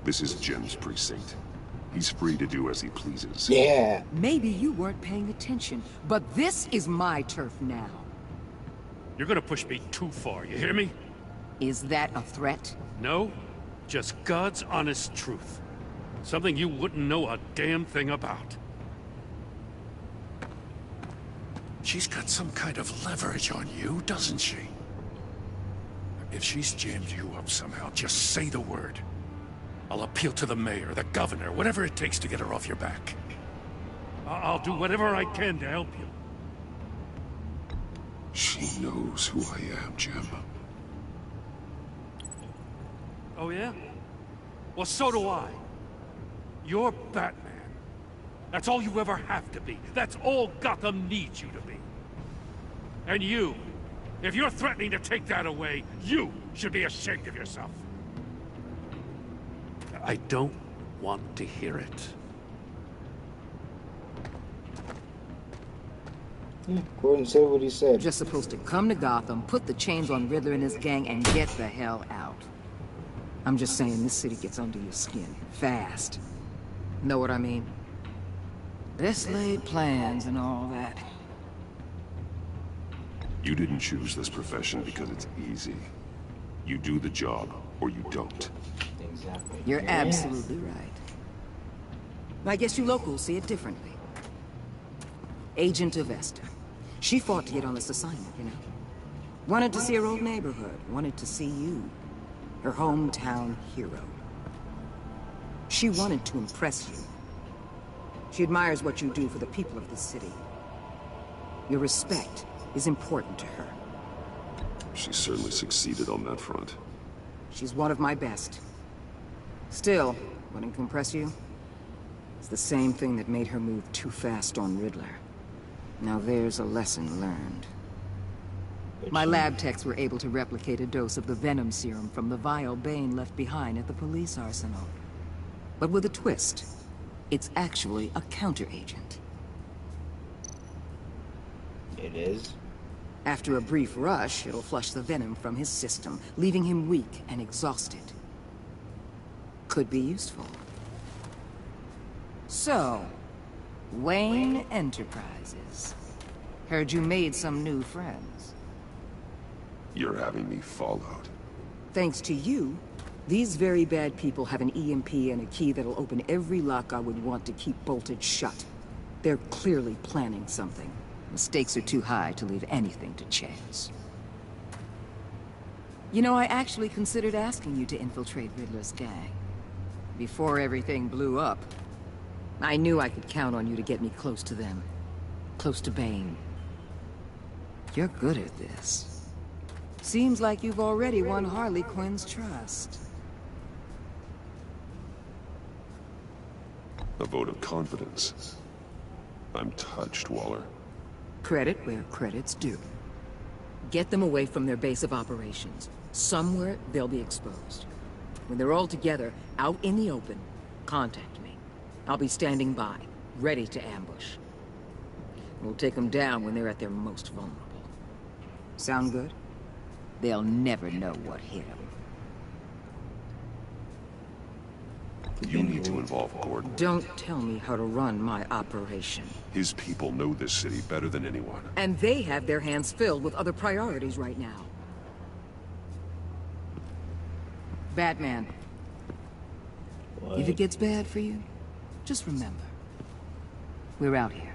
This is Jim's precinct. He's free to do as he pleases. Yeah. Maybe you weren't paying attention, but this is my turf now. You're gonna push me too far, you hear me? Is that a threat? No, just God's honest truth. Something you wouldn't know a damn thing about. She's got some kind of leverage on you, doesn't she? If she's jammed you up somehow, just say the word. I'll appeal to the mayor, the governor, whatever it takes to get her off your back. I'll do whatever I can to help you. She knows who I am, Jim. Oh yeah? Well, so do I. You're Batman. That's all you ever have to be. That's all Gotham needs you to be. And you, if you're threatening to take that away, you should be ashamed of yourself. I don't want to hear it. Gordon said what he said. Just supposed to come to Gotham, put the chains on Riddler and his gang, and get the hell out. I'm just saying, this city gets under your skin. Fast. Know what I mean? Best laid plans and all that. You didn't choose this profession because it's easy. You do the job, or you don't. Exactly. You're absolutely right. I guess you locals see it differently. Agent Avesta. She fought to get on this assignment, you know? Wanted to see her old neighborhood. Wanted to see you. Her hometown hero. She wanted to impress you. She admires what you do for the people of this city. Your respect is important to her. She certainly succeeded on that front. She's one of my best. Still, wanting to impress you? It's the same thing that made her move too fast on Riddler. Now there's a lesson learned. My lab techs were able to replicate a dose of the venom serum from the vial Bane left behind at the police arsenal. But with a twist. It's actually a counter-agent. It is? After a brief rush, it'll flush the venom from his system, leaving him weak and exhausted. Could be useful. So, Wayne Enterprises. Heard you made some new friends. You're having me followed. Thanks to you, these very bad people have an EMP and a key that'll open every lock I would want to keep bolted shut. They're clearly planning something. The stakes are too high to leave anything to chance. You know, I actually considered asking you to infiltrate Riddler's gang. Before everything blew up, I knew I could count on you to get me close to them. Close to Bane. You're good at this. Seems like you've already won Harley Quinn's trust. A vote of confidence. I'm touched, Waller. Credit where credit's due. Get them away from their base of operations. Somewhere they'll be exposed. When they're all together, out in the open, contact me. I'll be standing by, ready to ambush. We'll take them down when they're at their most vulnerable. Sound good? They'll never know what hit them. You need to involve Gordon. Don't tell me how to run my operation. His people know this city better than anyone. And they have their hands filled with other priorities right now. Batman. What? If it gets bad for you, just remember. We're out here.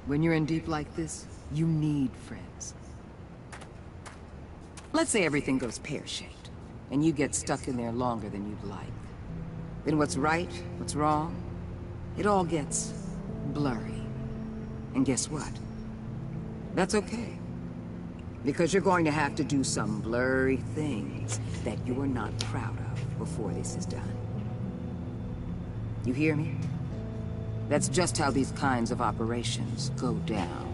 When you're in deep like this, you need friends. Let's say everything goes pear-shaped, and you get stuck in there longer than you'd like. Then what's right, what's wrong, it all gets blurry. And guess what? That's okay. Because you're going to have to do some blurry things that you're not proud of before this is done. You hear me? That's just how these kinds of operations go down.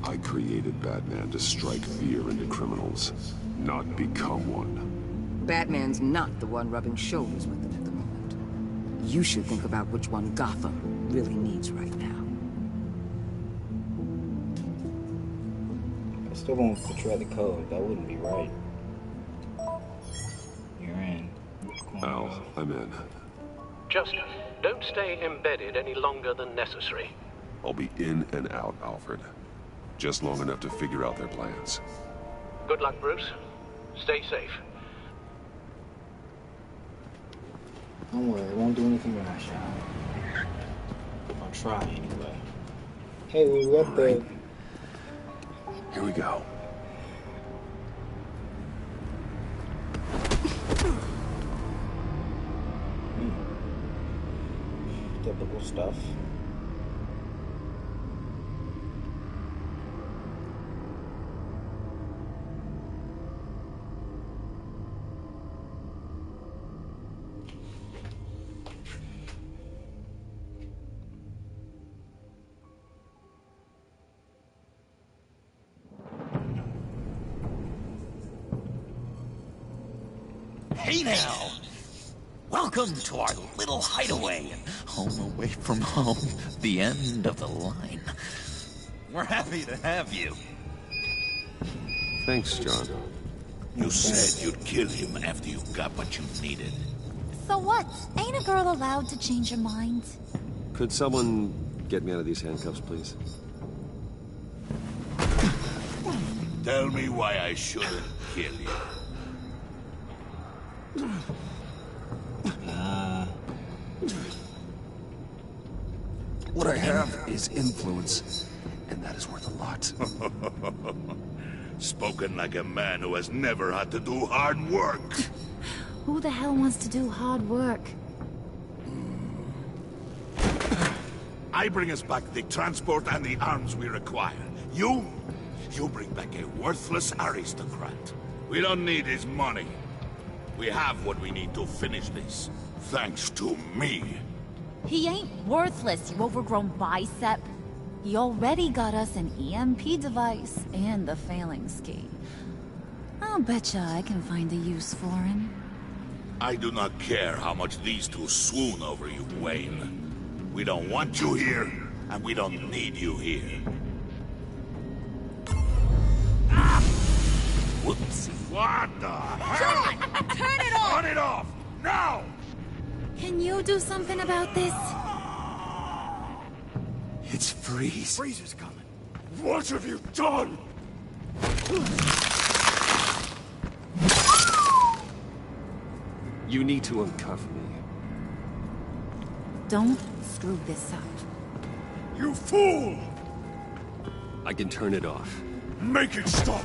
I created Batman to strike fear into criminals, not become one. Batman's not the one rubbing shoulders with them at the moment. You should think about which one Gotham really needs right now. I still won't betray the code. That wouldn't be right. You're in. Al, I'm in. Just don't stay embedded any longer than necessary. I'll be in and out, Alfred. Just long enough to figure out their plans. Good luck, Bruce. Stay safe. Don't worry, it won't do anything rash. I'll try anyway. Hey, we got the... Here we go. Typical stuff. Hey now! Welcome to our little hideaway and home away from home, the end of the line. We're happy to have you. Thanks, John. You said you'd kill him after you got what you needed. So what? Ain't a girl allowed to change her mind? Could someone get me out of these handcuffs, please? Tell me why I shouldn't kill you. What I have is influence, and that is worth a lot. Spoken like a man who has never had to do hard work. Who the hell wants to do hard work? I bring us back the transport and the arms we require. You bring back a worthless aristocrat. We don't need his money. We have what we need to finish this. Thanks to me. He ain't worthless, you overgrown bicep. He already got us an EMP device and the phalanx key. I'll betcha I can find a use for him. I do not care how much these two swoon over you, Wayne. We don't want you here, and we don't need you here. Whoopsie. What the hell? John! Turn it off! Turn it off! Now! Can you do something about this? It's Freeze. Freeze is coming. What have you done? You need to uncuff me. Don't screw this up. You fool! I can turn it off. Make it stop,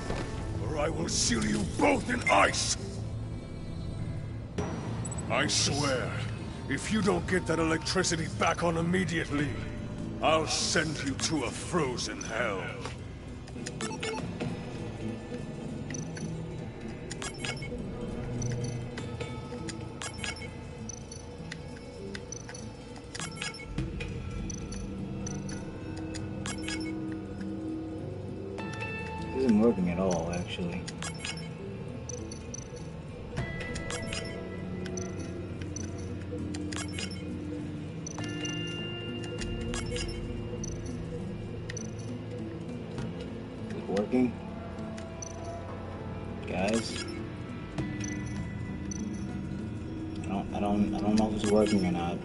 or I will seal you both in ice! I swear, if you don't get that electricity back on immediately, I'll send you to a frozen hell. This isn't working at all, actually. Is it working? Guys? I don't know if it's working or not.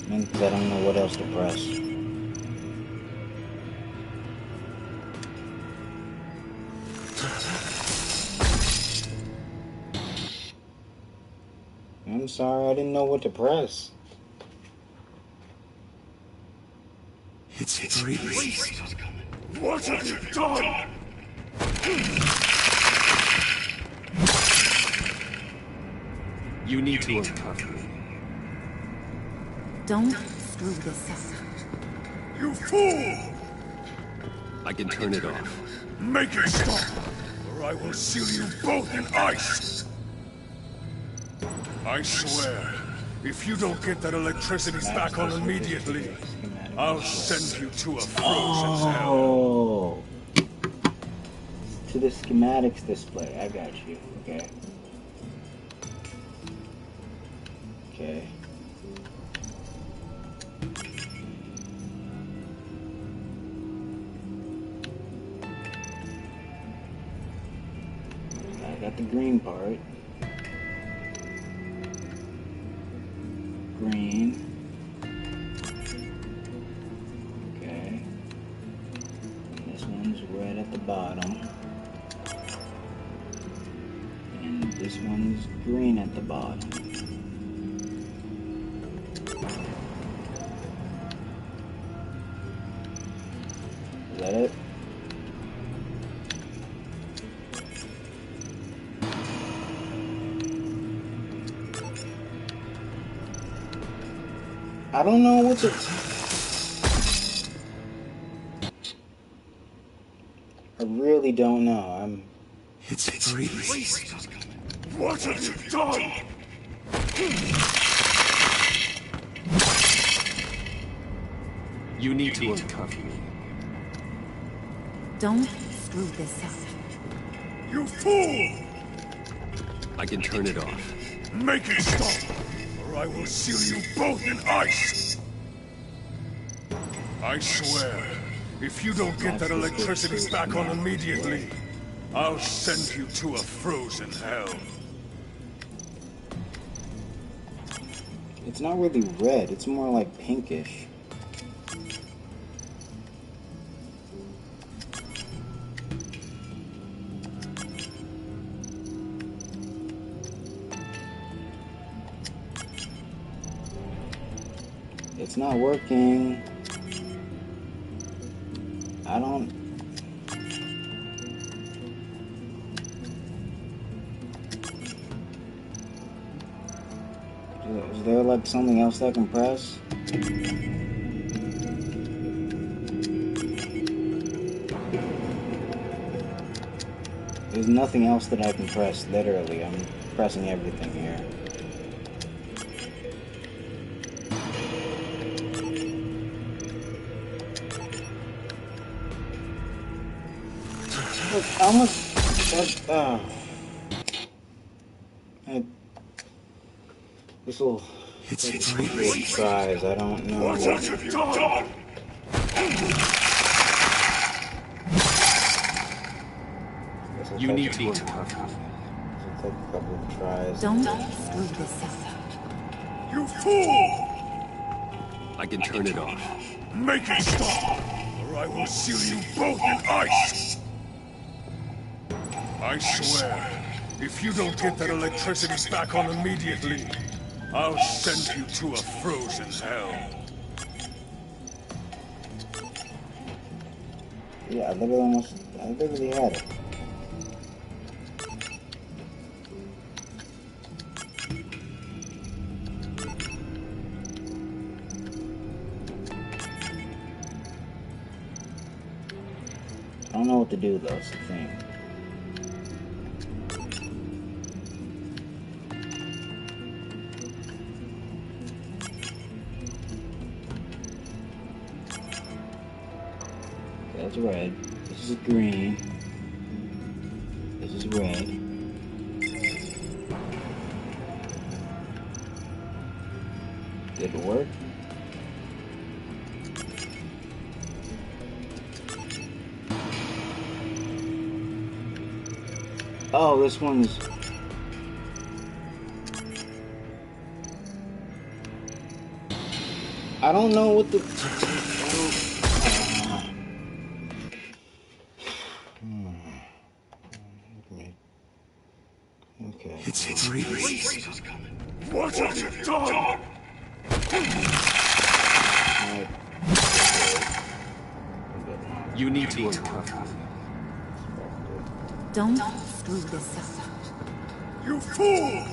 Because I don't know what else to press. I'm sorry, I didn't know what to press. It's Freeze. What have you done? You need to uncuff me. Don't screw this up. You fool! I can turn it off. Make it stop, or I will seal you both in ice! I swear, if you don't get that electricity back on immediately, I'll send you to a frozen hell. Oh! To the schematics display, I got you. Okay. Okay. I got the green part. Green. Okay. And this one's red at the bottom. And this one's green at the bottom. Is that it? I don't know what to... I really don't know. It's Freeze. What have you done? You need to uncuff me. Don't screw this up. You fool! I can turn it off. Make it stop, or I will seal you both in ice! I swear, if you don't get that electricity back on immediately, I'll send you to a frozen hell. It's not really red, it's more like pinkish. It's not working. I don't... Is there like something else I can press? There's nothing else that I can press, literally. I'm pressing everything here. Look, how much... This will take 3 tries, I don't know. What have you done? You need to uncuff me. This will take a couple of tries. Don't screw this up. You fool! I can turn it off. Make it stop, or I will seal you both in ice! I swear, if you don't get that electricity back on immediately, I'll send you to a frozen hell. Yeah, I literally had it. I don't know what to do though, it's the thing. That's red. This is green. This is red. Did it work? Oh, this one's... I don't know what the... Okay. It's freezing. What have you done? You need to uncuff me. Don't screw this up. You fool!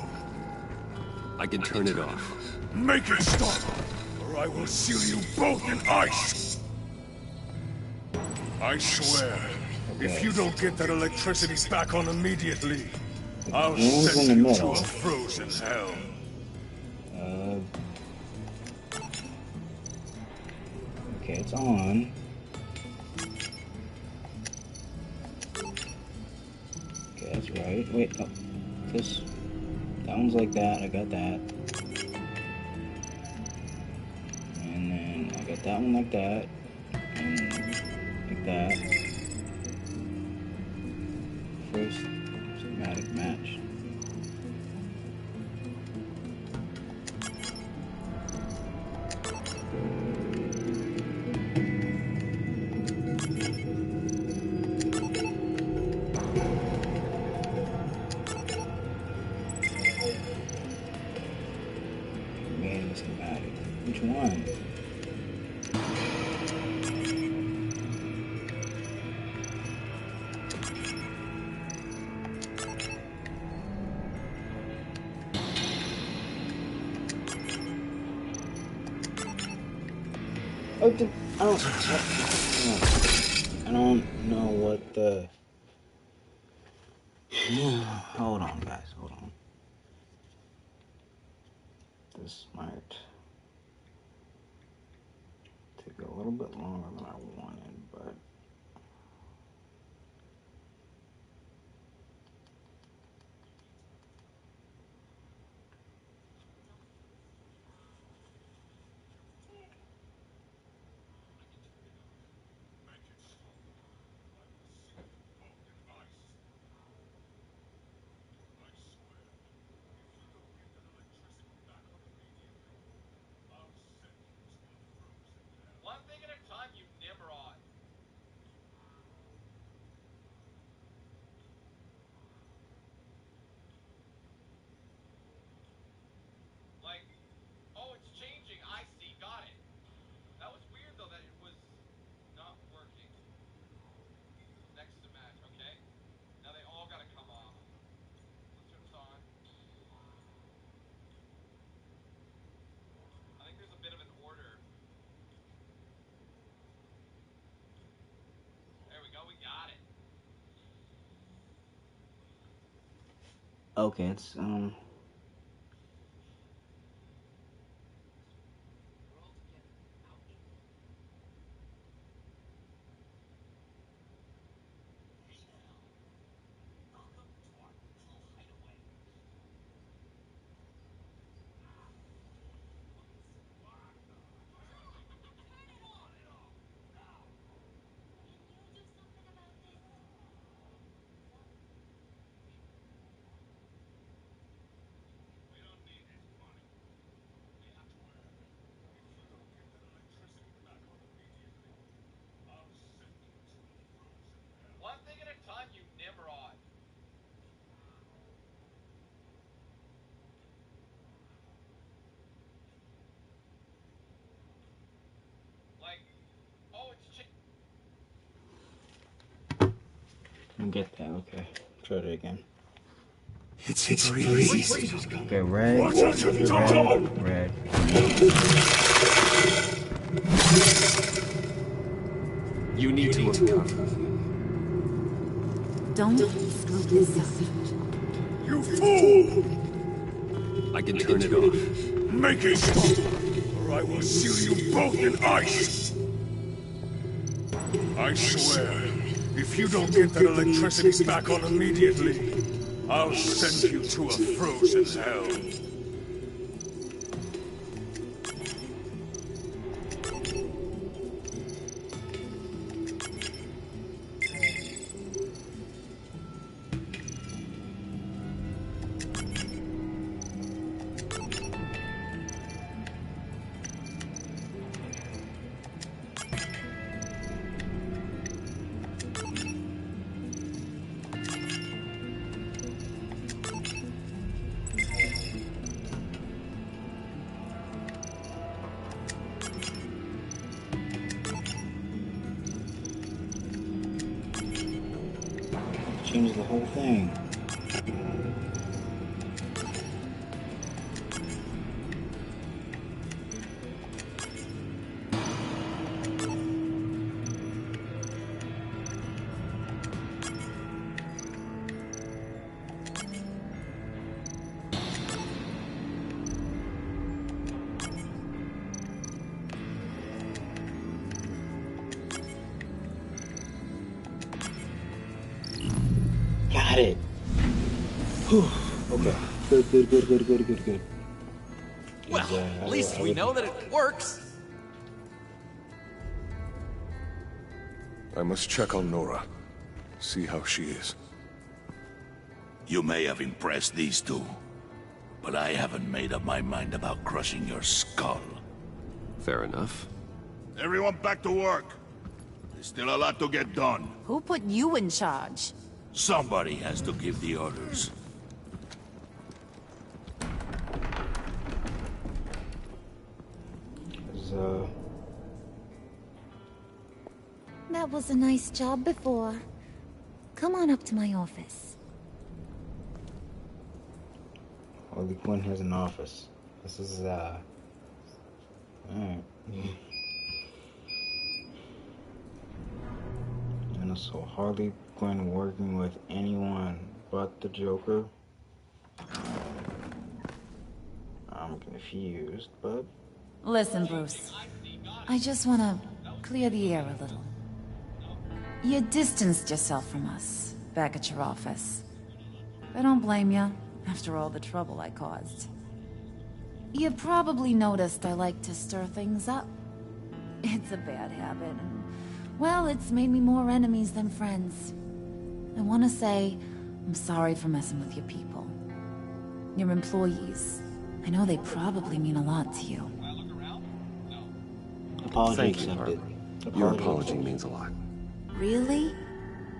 I can turn it off. Make it stop, or I will seal you both in ice! I swear, if you don't get that electricity back on immediately, I'll send you to a frozen hell. Okay, it's on. Okay, that's right. Wait, no. That one's like that. I got that. And then I got that one like that. And like that. First schematic match. Schematic. Which one? Oh, I don't know what the... Hold on, guys. Hold on. This might take a little little bit longer than I wanted, but One thing at a time, you Nimrod. Like, oh, it's changing. I see. Got it. That was weird, though, that it was not working. Next to match, okay? Now they all gotta come off. Let's turn this on. I think there's a bit of an order. There we go, we got it. okay, it's One thing at a time, you Nimrod. Like, oh, it's I get that. Okay, try it again. It's freezing. Okay, red, red. You need to uncover. Don't screw this up. You fool! I can turn it off. Make it stop, or I will seal you both in ice. I swear, if you don't get that electricity back on immediately, I'll send you to a frozen hell. Change the whole thing. Got it. Whew. Okay. Good. Well, at least we know that it works. I must check on Nora. See how she is. You may have impressed these two, but I haven't made up my mind about crushing your skull. Fair enough. Everyone back to work. There's still a lot to get done. Who put you in charge? Somebody has to give the orders. That was a nice job before. Come on up to my office. Harley Quinn has an office. This is alright. And so Harley Quinn working with anyone but the Joker. I'm confused, but Listen, Bruce. I just wanna clear the air a little. You distanced yourself from us, back at your office. I don't blame you, after all the trouble I caused. You probably noticed I like to stir things up. It's a bad habit, and, well, it's made me more enemies than friends. I want to say, I'm sorry for messing with your people. Your employees. I know they probably mean a lot to you. Apology Thank you, accepted. Harley. Your apology means a lot. Really?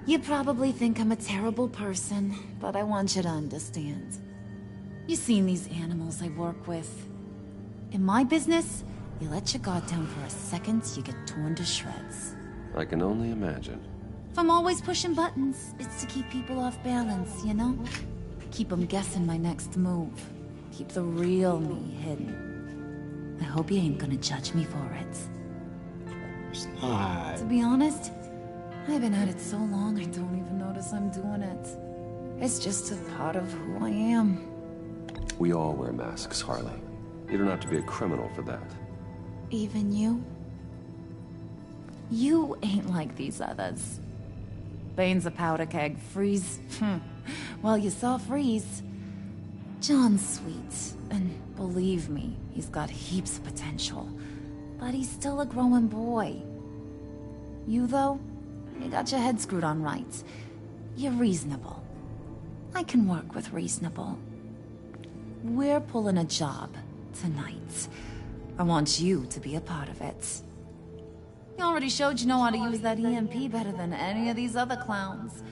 You probably think I'm a terrible person, but I want you to understand. You've seen these animals I work with. In my business, you let your guard down for a second, you get torn to shreds. I can only imagine. If I'm always pushing buttons, it's to keep people off balance, you know? Keep them guessing my next move. Keep the real me hidden. I hope you ain't gonna judge me for it. It's not. To be honest, I've been at it so long I don't even notice I'm doing it. It's just a part of who I am. We all wear masks, Harley. You don't have to be a criminal for that. Even you? You ain't like these others. Bane's a powder keg. Freeze. Well, you saw Freeze. John's sweet, and believe me, he's got heaps of potential. But he's still a growing boy. You, though, you got your head screwed on right. You're reasonable. I can work with reasonable. We're pulling a job tonight. I want you to be a part of it. You already showed you know how to use that EMP better than any of these other clowns.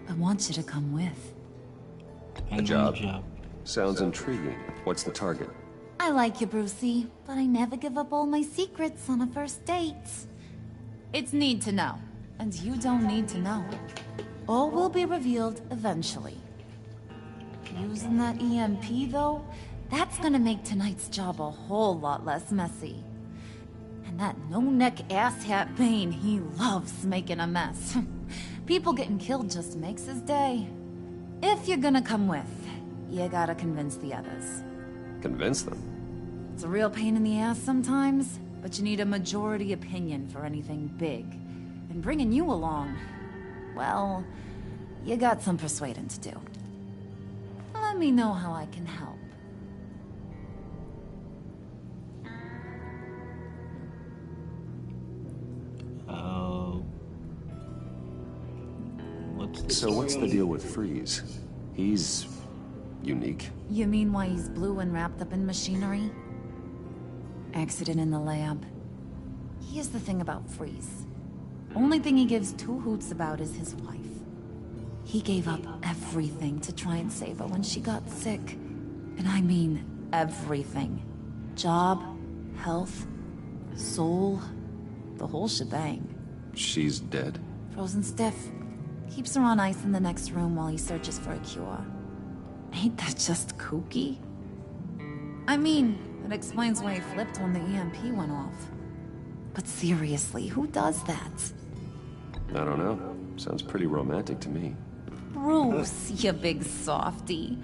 I want you to come with. A job? Sounds intriguing. What's the target? I like you, Brucey, but I never give up all my secrets on a first date. It's need to know, and you don't need to know. All will be revealed eventually. Using that EMP, though, that's gonna make tonight's job a whole lot less messy. And that no-neck asshat Bane, he loves making a mess. People getting killed just makes his day. If you're gonna come with, you gotta convince the others. Convince them? It's a real pain in the ass sometimes, but you need a majority opinion for anything big. And bringing you along, well, you got some persuading to do. Let me know how I can help. What's the deal with Freeze? He's unique. You mean why he's blue and wrapped up in machinery? Accident in the lab. Here's the thing about Freeze. Only thing he gives two hoots about is his wife. He gave up everything to try and save her when she got sick. And I mean everything. Job, health, soul, the whole shebang. She's dead? Frozen stiff. Keeps her on ice in the next room while he searches for a cure. Ain't that just kooky? I mean, it explains why he flipped when the EMP went off. But seriously, who does that? I don't know. Sounds pretty romantic to me. Bruce, you big softy.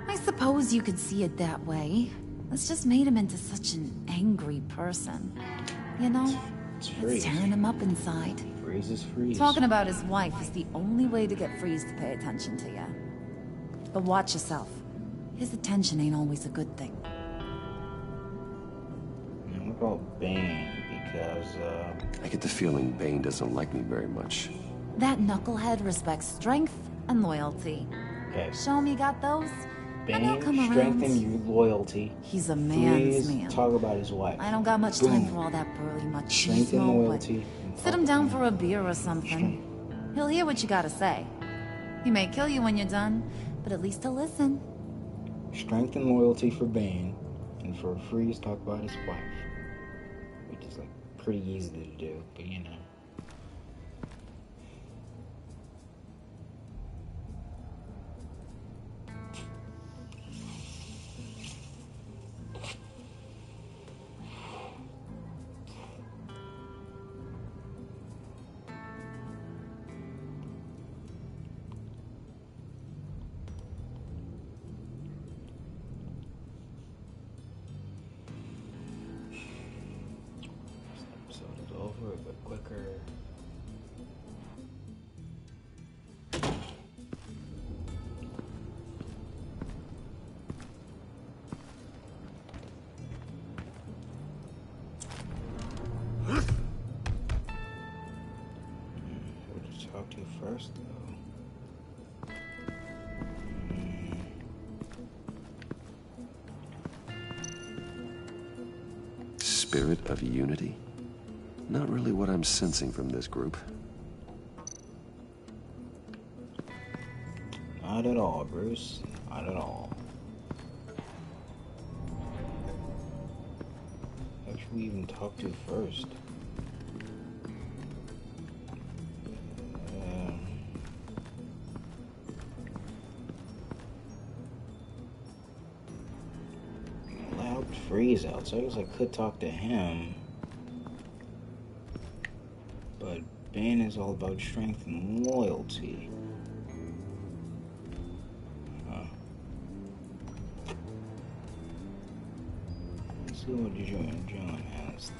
I suppose you could see it that way. It's just made him into such an angry person. You know? It's tearing him up inside. Freeze is Freeze. Talking about his wife is the only way to get Freeze to pay attention to you. But watch yourself. His attention ain't always a good thing. What about Bane? Because, I get the feeling Bane doesn't like me very much. That knucklehead respects strength and loyalty. Okay. Show him you got those, and he'll Bane, come around. strengthen your loyalty. He's a man's Freeze, man. talk about his wife. I don't got much time for all that burly machismo, Strengthen but loyalty. sit him down for a beer or something. He'll hear what you gotta say. He may kill you when you're done, but at least he'll listen. Strength and loyalty for Bane, and for Freeze, talk about his wife. Which is like pretty easy to do, but you know. bit quicker. Who to talk to first, though? Spirit of unity? Not really what I'm sensing from this group. Not at all, Bruce. Not at all. Who should we even talk to first? I helped Freeze out, so I guess I could talk to him. But Bane is all about strength and loyalty. Let's see what John has to.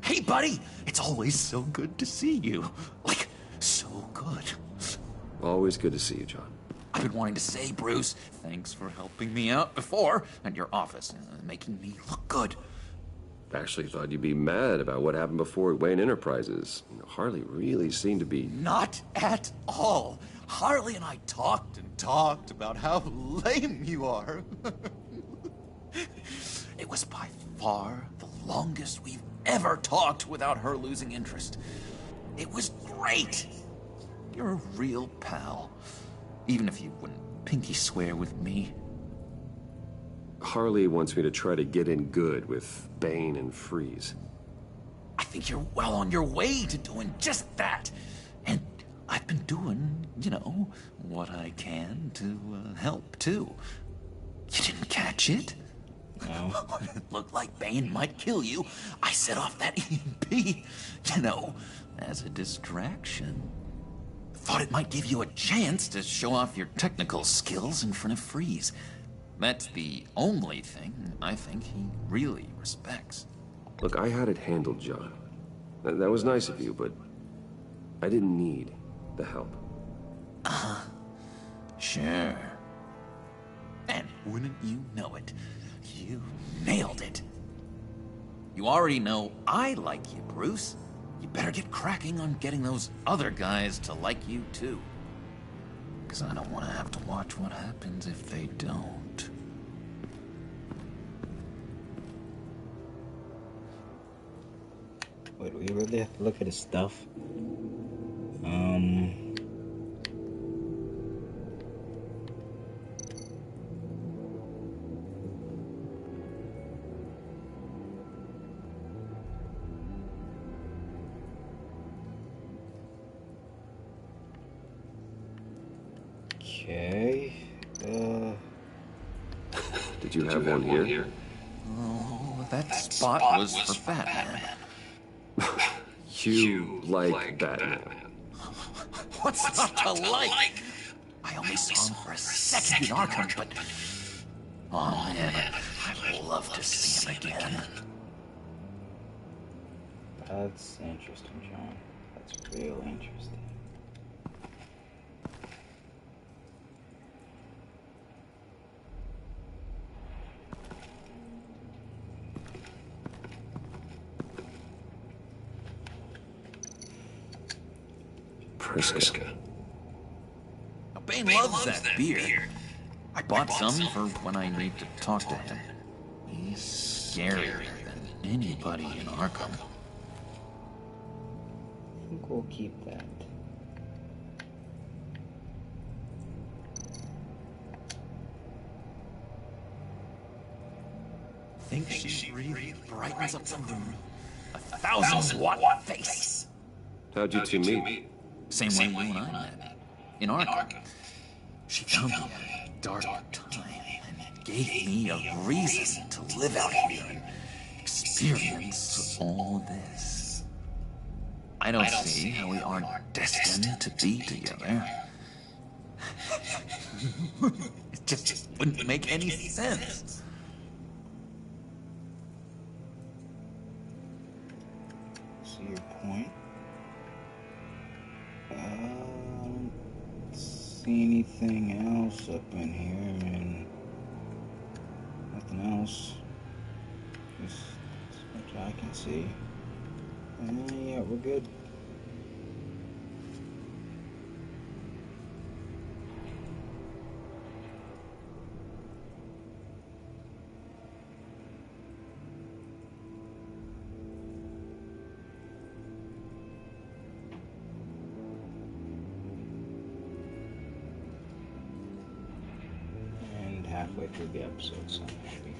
Hey, buddy! It's always so good to see you. Like, so good. Always good to see you, John. I've been wanting to say, Bruce, thanks for helping me out before at your office, making me look good. Actually thought you'd be mad about what happened before at Wayne Enterprises. Harley really seemed to be... Not at all. Harley and I talked and talked about how lame you are. It was by far the longest we've ever talked without her losing interest. It was great. You're a real pal. Even if you wouldn't pinky swear with me. Harley wants me to try to get in good with Bane and Freeze. I think you're well on your way to doing just that. And I've been doing, you know, what I can to help, too. You didn't catch it? No. When it looked like Bane might kill you, I set off that EMP, you know, as a distraction. Thought it might give you a chance to show off your technical skills in front of Freeze. That's the only thing I think he really respects. Look, I had it handled, John. That was nice of you, but I didn't need the help. Sure. And wouldn't you know it, you nailed it. You already know I like you, Bruce. You better get cracking on getting those other guys to like you, too. Because I don't want to have to watch what happens if they don't. Wait, we really have to look at his stuff? Okay. Did you have one here? Oh, that spot was for Batman. You like Batman. What's not to like? I only saw him for a second in Arkham, but... Oh, man, I'd love to see him again. That's interesting, John. That's real interesting. Priska. Now, Bane loves that beer. I bought some for when I need to talk to him. He's scarier than anybody in Arkham. I think we'll keep that. Think she really brightens up the room? 1,000-watt face. How'd you two meet? Same way you and I met. In Arkham. She found me at a dark time and gave me a reason to live out here and experience all this. I don't see how we aren't destined to be together. It just wouldn't make any sense. See your point? I don't see anything else up in here, and nothing else. Just as much I can see. Yeah, we're good. And halfway through the episode, so I'm happy.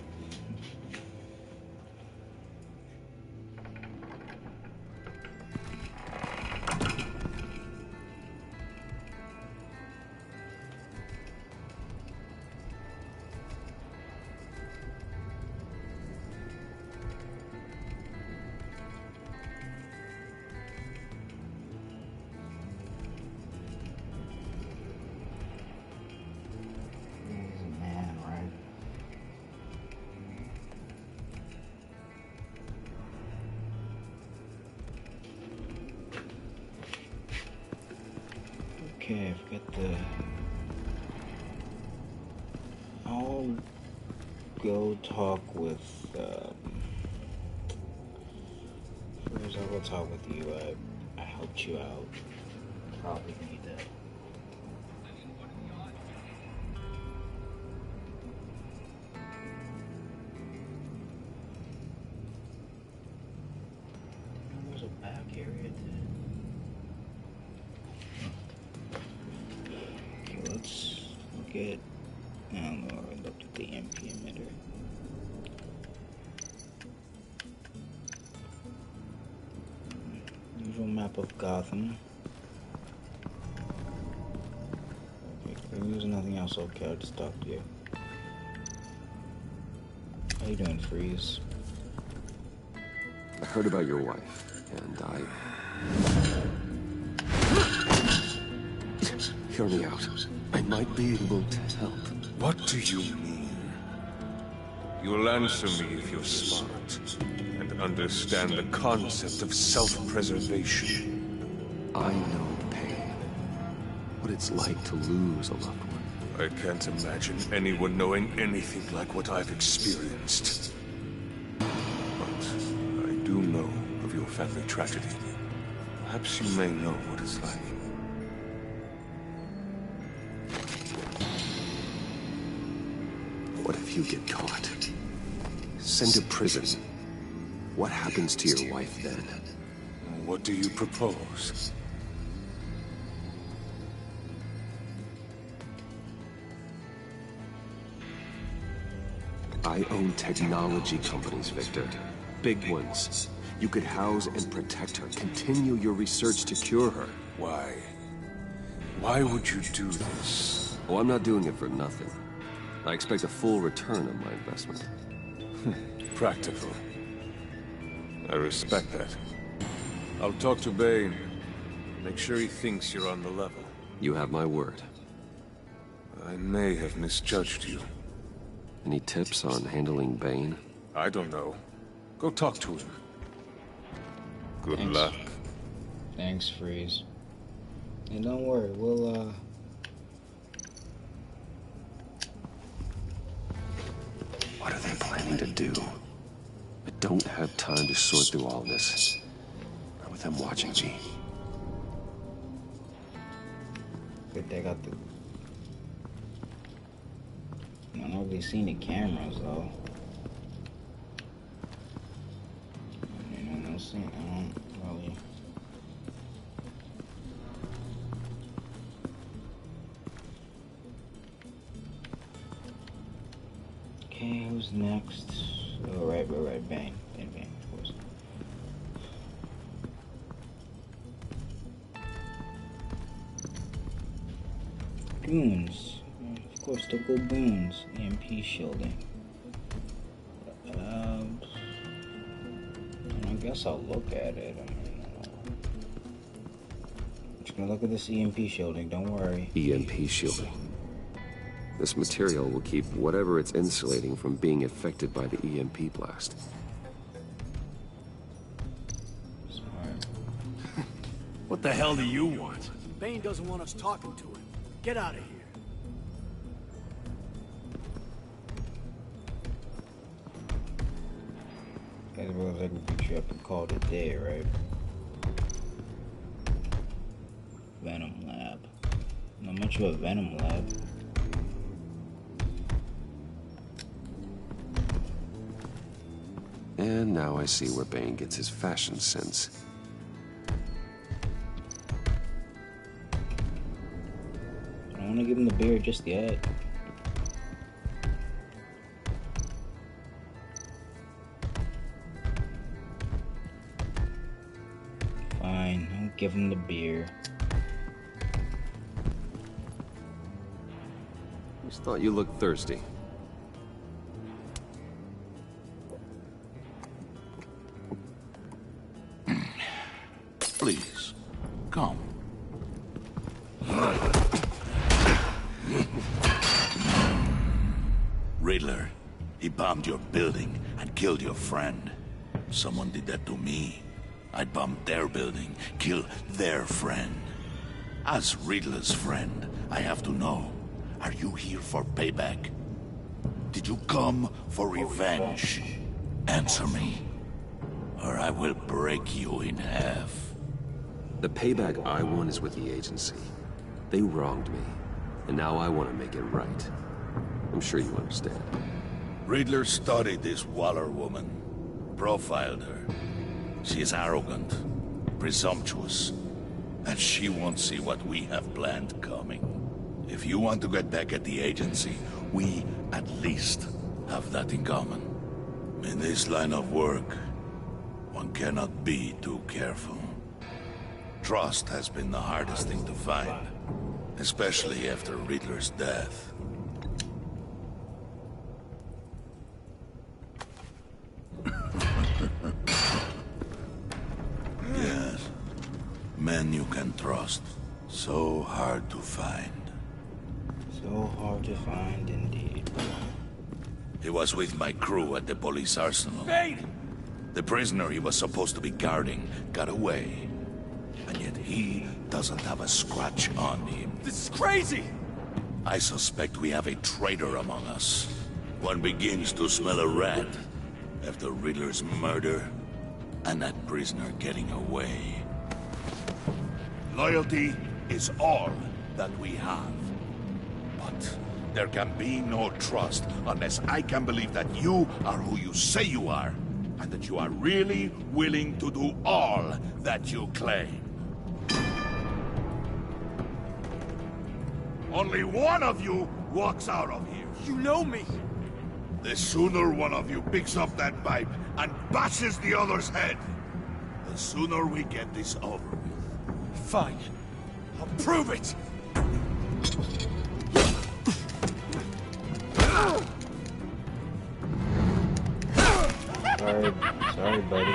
Okay, I've got the... I'll go talk with, first I'll go talk with you. I helped you out. Probably need that. There's a back area too. Okay, let's look at... I don't know, I looked at the MP emitter. Usual map of Gotham. Okay, there's nothing else. Okay, I'll just talk to you. How you doing, Freeze? I heard about your wife, and Hear me out. I might be able to help. What do you mean? You'll answer me if you're smart and understand the concept of self-preservation. I know pain. What it's like to lose a loved one. I can't imagine anyone knowing anything like what I've experienced. But I do know of your family tragedy. Perhaps you may know what it's like. What if you get caught? Sent to prison. What happens to your wife then? What do you propose? I own technology companies, Victor. Big ones. You could house and protect her. Continue your research to cure her. Why? Why would you do this? Oh, I'm not doing it for nothing. I expect a full return on my investment. Practical. I respect that. I'll talk to Bane. Make sure he thinks you're on the level. You have my word. I may have misjudged you. Any tips on handling Bane? I don't know. Go talk to him. Good luck. Thanks, Freeze. And don't worry, we'll, What are they planning to do? I don't have time to sort through all this. Not with them watching me. Good they got the... I don't know if they've seen the cameras, though. I mean, I don't really... Okay, who's next? Oh, right, Bang, of course. Goons. Of Cortical boons, EMP shielding. I guess I'll look at it. I'm just gonna look at this EMP shielding, don't worry. EMP shielding. This material will keep whatever it's insulating from being affected by the EMP blast. Smart. What the hell do you want? Bane doesn't want us talking to him. Get out of here. I suppose I can pick you up and call it a day, right? Venom lab. Not much of a Venom lab. And now I see where Bane gets his fashion sense. I don't want to give him the beard just yet. Fine, I'll give him the beer. Just thought you looked thirsty. Please, come. Riddler, he bombed your building and killed your friend. Someone did that to me. I bombed their building, kill their friend. As Riddler's friend, I have to know, are you here for payback? Did you come for revenge? Answer me, or I will break you in half. The payback I want is with the agency. They wronged me, and now I want to make it right. I'm sure you understand. Riddler studied this Waller woman, profiled her. She is arrogant, presumptuous, and she won't see what we have planned coming. If you want to get back at the agency, we at least have that in common. In this line of work, one cannot be too careful. Trust has been the hardest thing to find, especially after Riddler's death. Yes, men you can trust. So hard to find. So hard to find indeed. He was with my crew at the police arsenal. Bane! The prisoner he was supposed to be guarding got away. And yet he doesn't have a scratch on him. This is crazy! I suspect we have a traitor among us. One begins to smell a rat after Riddler's murder and that prisoner getting away. Loyalty is all that we have. But there can be no trust unless I can believe that you are who you say you are, and that you are really willing to do all that you claim. Only one of you walks out of here. You know me. The sooner one of you picks up that pipe and bashes the other's head, the sooner we get this over with. Fine. I'll prove it! Sorry, buddy.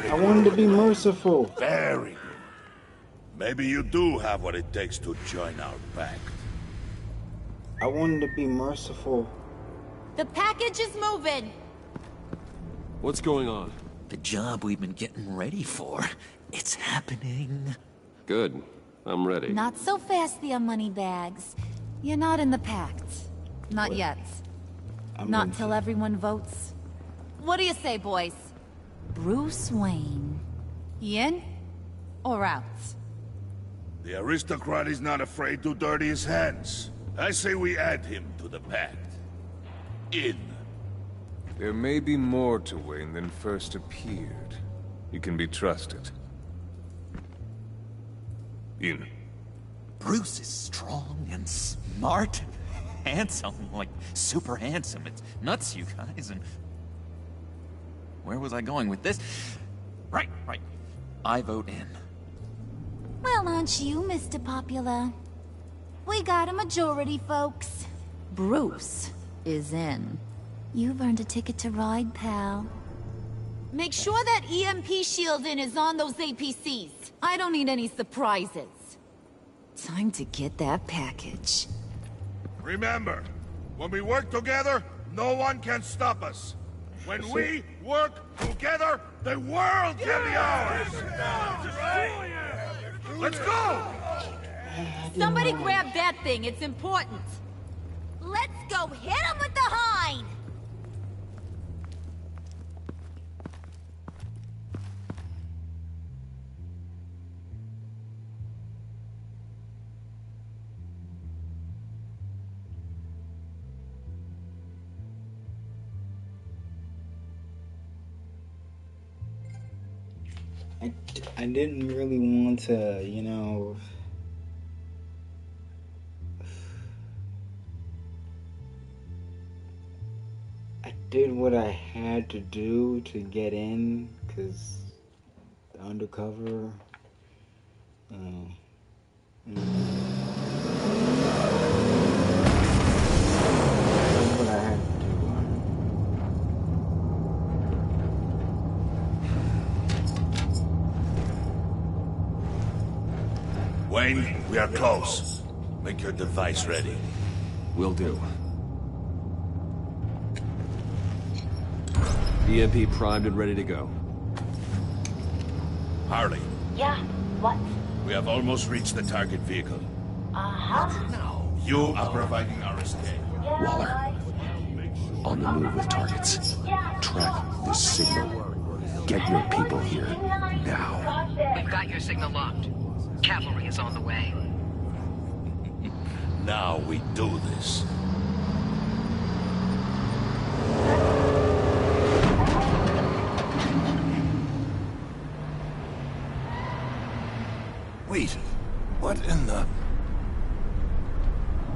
I wanted to be merciful. Very good. Maybe you do have what it takes to join our pact. I wanted to be merciful. The package is moving. What's going on? The job we've been getting ready for. It's happening. Good. I'm ready. Not so fast, the money bags. You're not in the pact. Not yet. Not till everyone votes. What do you say, boys? Bruce Wayne. In or out? The aristocrat is not afraid to dirty his hands. I say we add him to the pact. In. There may be more to Wayne than first appeared. You can be trusted. In. Bruce is strong and smart, handsome, like super handsome. It's nuts, you guys. And where was I going with this? Right. I vote in. Well, aren't you, Mr. Popular? We got a majority, folks. Bruce is in. You've earned a ticket to ride, pal. Make sure that EMP shielding is on those APCs. I don't need any surprises. Time to get that package. Remember, when we work together, no one can stop us. When we work together, the world can be ours! Let's go! Somebody grab that thing, it's important. Let's go hit him with the hind! I didn't really want to, you know... I did what I had to do to get in, because the undercover... What I had to do. Wayne, we are close. Make your device ready. Will do. EMP primed and ready to go. Harley, Yeah, what? we have almost reached the target vehicle. Uh-huh. You are providing our escape. Waller, on the move with targets. Track this signal. Get your people here, now. We've got your signal locked. Cavalry is on the way. Now we do this. Wait, what in the...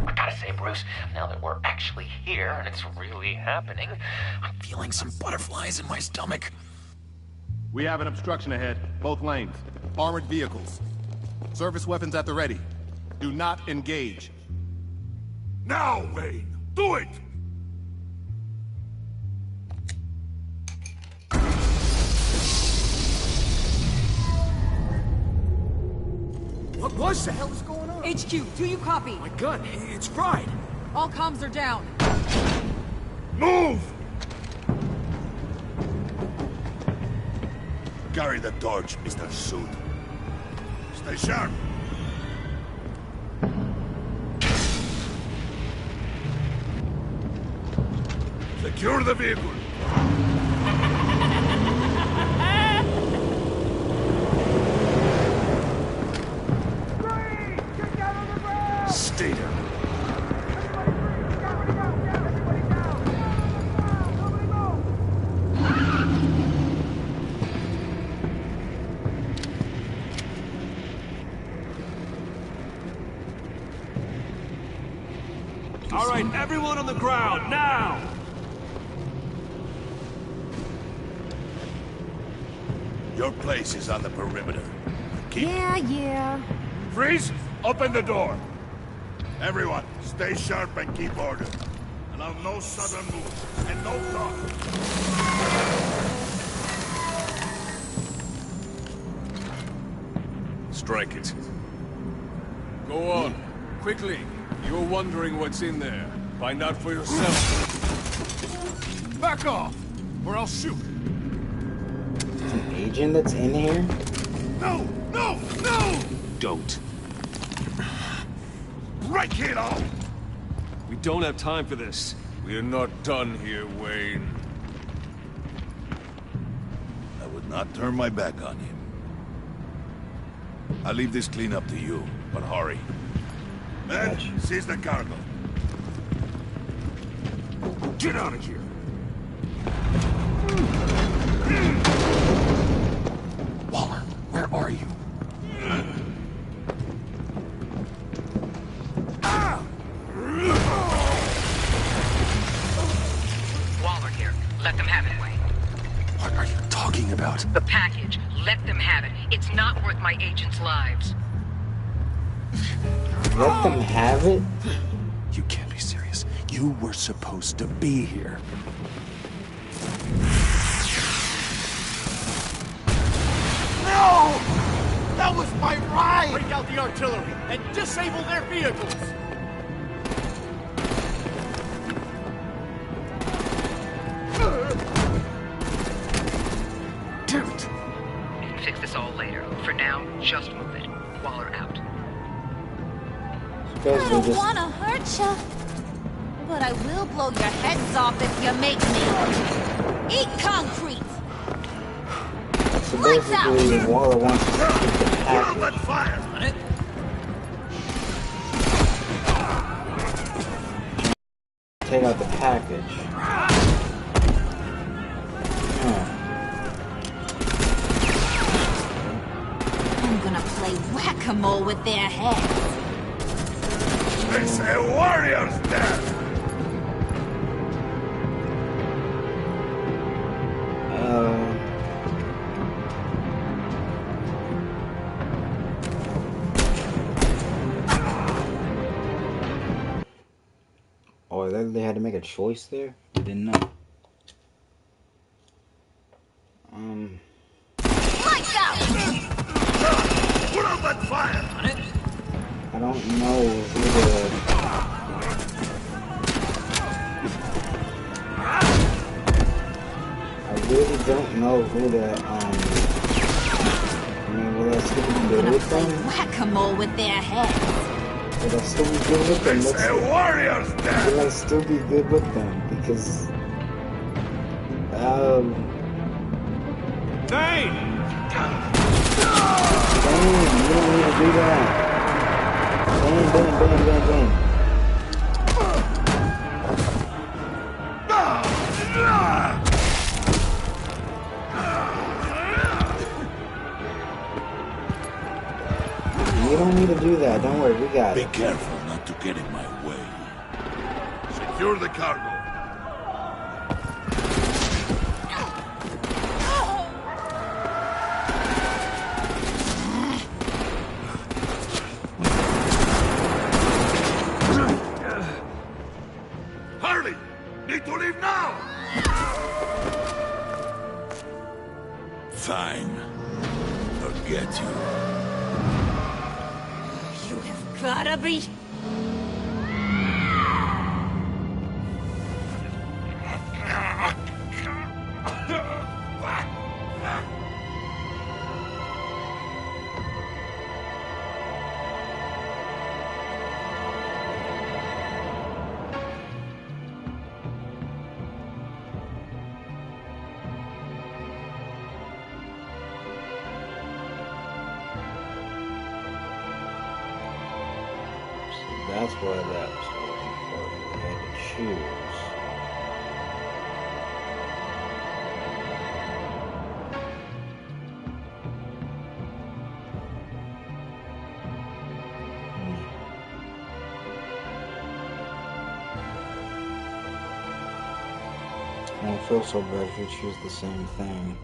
I gotta say, Bruce, now that we're actually here and it's really happening, I'm feeling some butterflies in my stomach. We have an obstruction ahead, both lanes. Armored vehicles. Service weapons at the ready. Do not engage. Now, Wayne! Do it! What was that? What the hell is going on? HQ, do you copy? My gun, it's fried. All comms are down. Move! Carry the torch, Mr. Suit. Stay sharp. Secure the vehicle. Stay down. All right, everyone on the ground, now! Your place is on the perimeter. Yeah. Freeze! Open the door. Everyone, stay sharp and keep order. Allow no sudden moves and no talk. Strike it. Go on, quickly. You're wondering what's in there. Find out for yourself. Back off, or I'll shoot. There's an agent that's in here? No! Don't. Break it off! We don't have time for this. We're not done here, Wayne. I would not turn my back on him. I'll leave this cleanup to you, but hurry. Men, seize the cargo. Get out of here! Waller, where are you? Let them have it, Wayne. What are you talking about? The package. Let them have it. It's not worth my agents' lives. Let them have it? You can't be serious. You were supposed to be here. No! That was my ride! Break out the artillery and disable their vehicles! Damn it. You can fix this all later. For now, just move it. Waller out. I don't want to hurt ya, but I will blow your heads off if you make me. Eat concrete! So basically, Waller wants to keep the package. Fire on it! Take out the package. I'm gonna play whack-a-mole with their heads. They say warriors dead! Oh, they had to make a choice there? I didn't know. Lights out! Put up that fire on it! I don't know who the... I really don't know who the, I mean, will I still be good with them? Whack-a-mole with their heads. Will I still be good with them? They say warriors dead! Will I still be good with them? Because, Dane! Dang, you don't need to do that. Bang. You don't need to do that. Don't worry, we got it. Be careful not to get in my way. Secure the cargo. Harley! Need to leave now! Fine. Forget you. You have gotta be... That's why that was so important. We had to choose. I don't feel so bad if we choose the same thing.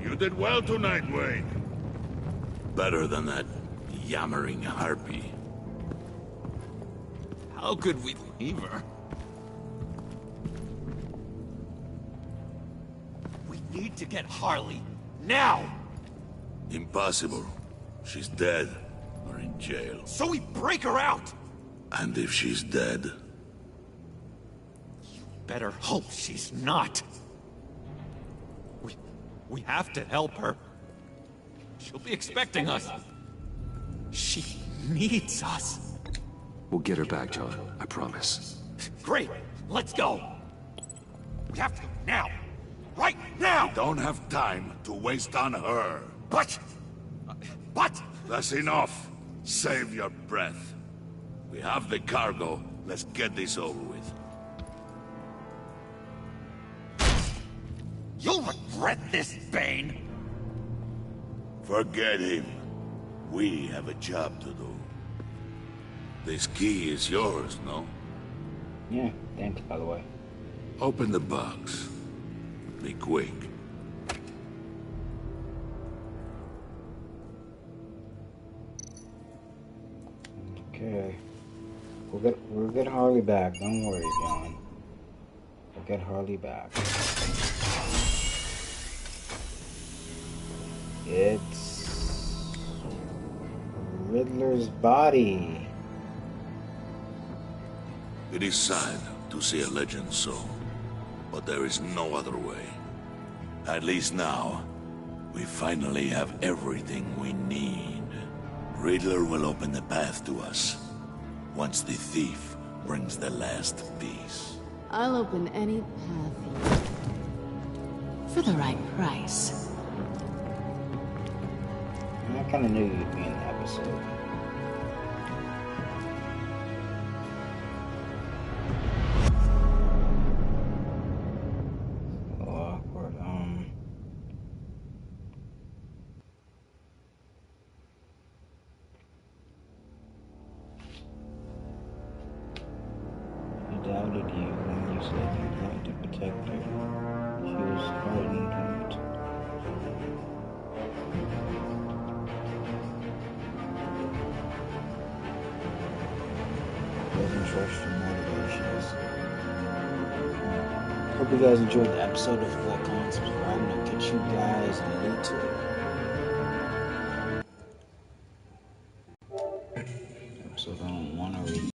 You did well tonight, Wayne. Better than that yammering harpy. How could we leave her? We need to get Harley, now! Impossible. She's dead, or in jail. So we break her out! And if she's dead? Better hope she's not. We have to help her. She'll be expecting us. She needs us. We'll get her back, John. I promise. Great. Let's go. We have to go now. Right now! We don't have time to waste on her. But... That's enough. Save your breath. We have the cargo. Let's get this over with. You'll regret this, Bane! Forget him. We have a job to do. This key is yours, no? Yeah, thanks, by the way. Open the box. Be quick. Okay. We'll get Harley back. Don't worry, John. We'll get Harley back. It's Riddler's body. It is sad to see a legend so, but there is no other way. At least now, we finally have everything we need. Riddler will open the path to us, once the thief brings the last piece. I'll open any path for the right price. I kind of knew you'd be in the episode. So awkward. He doubted you when you said you'd want to protect her. She was hardened and doesn't trust your motivations. Hope you guys enjoyed the episode. If you like, comment, subscribe, and I'll catch you guys later. Episode I don't want to read.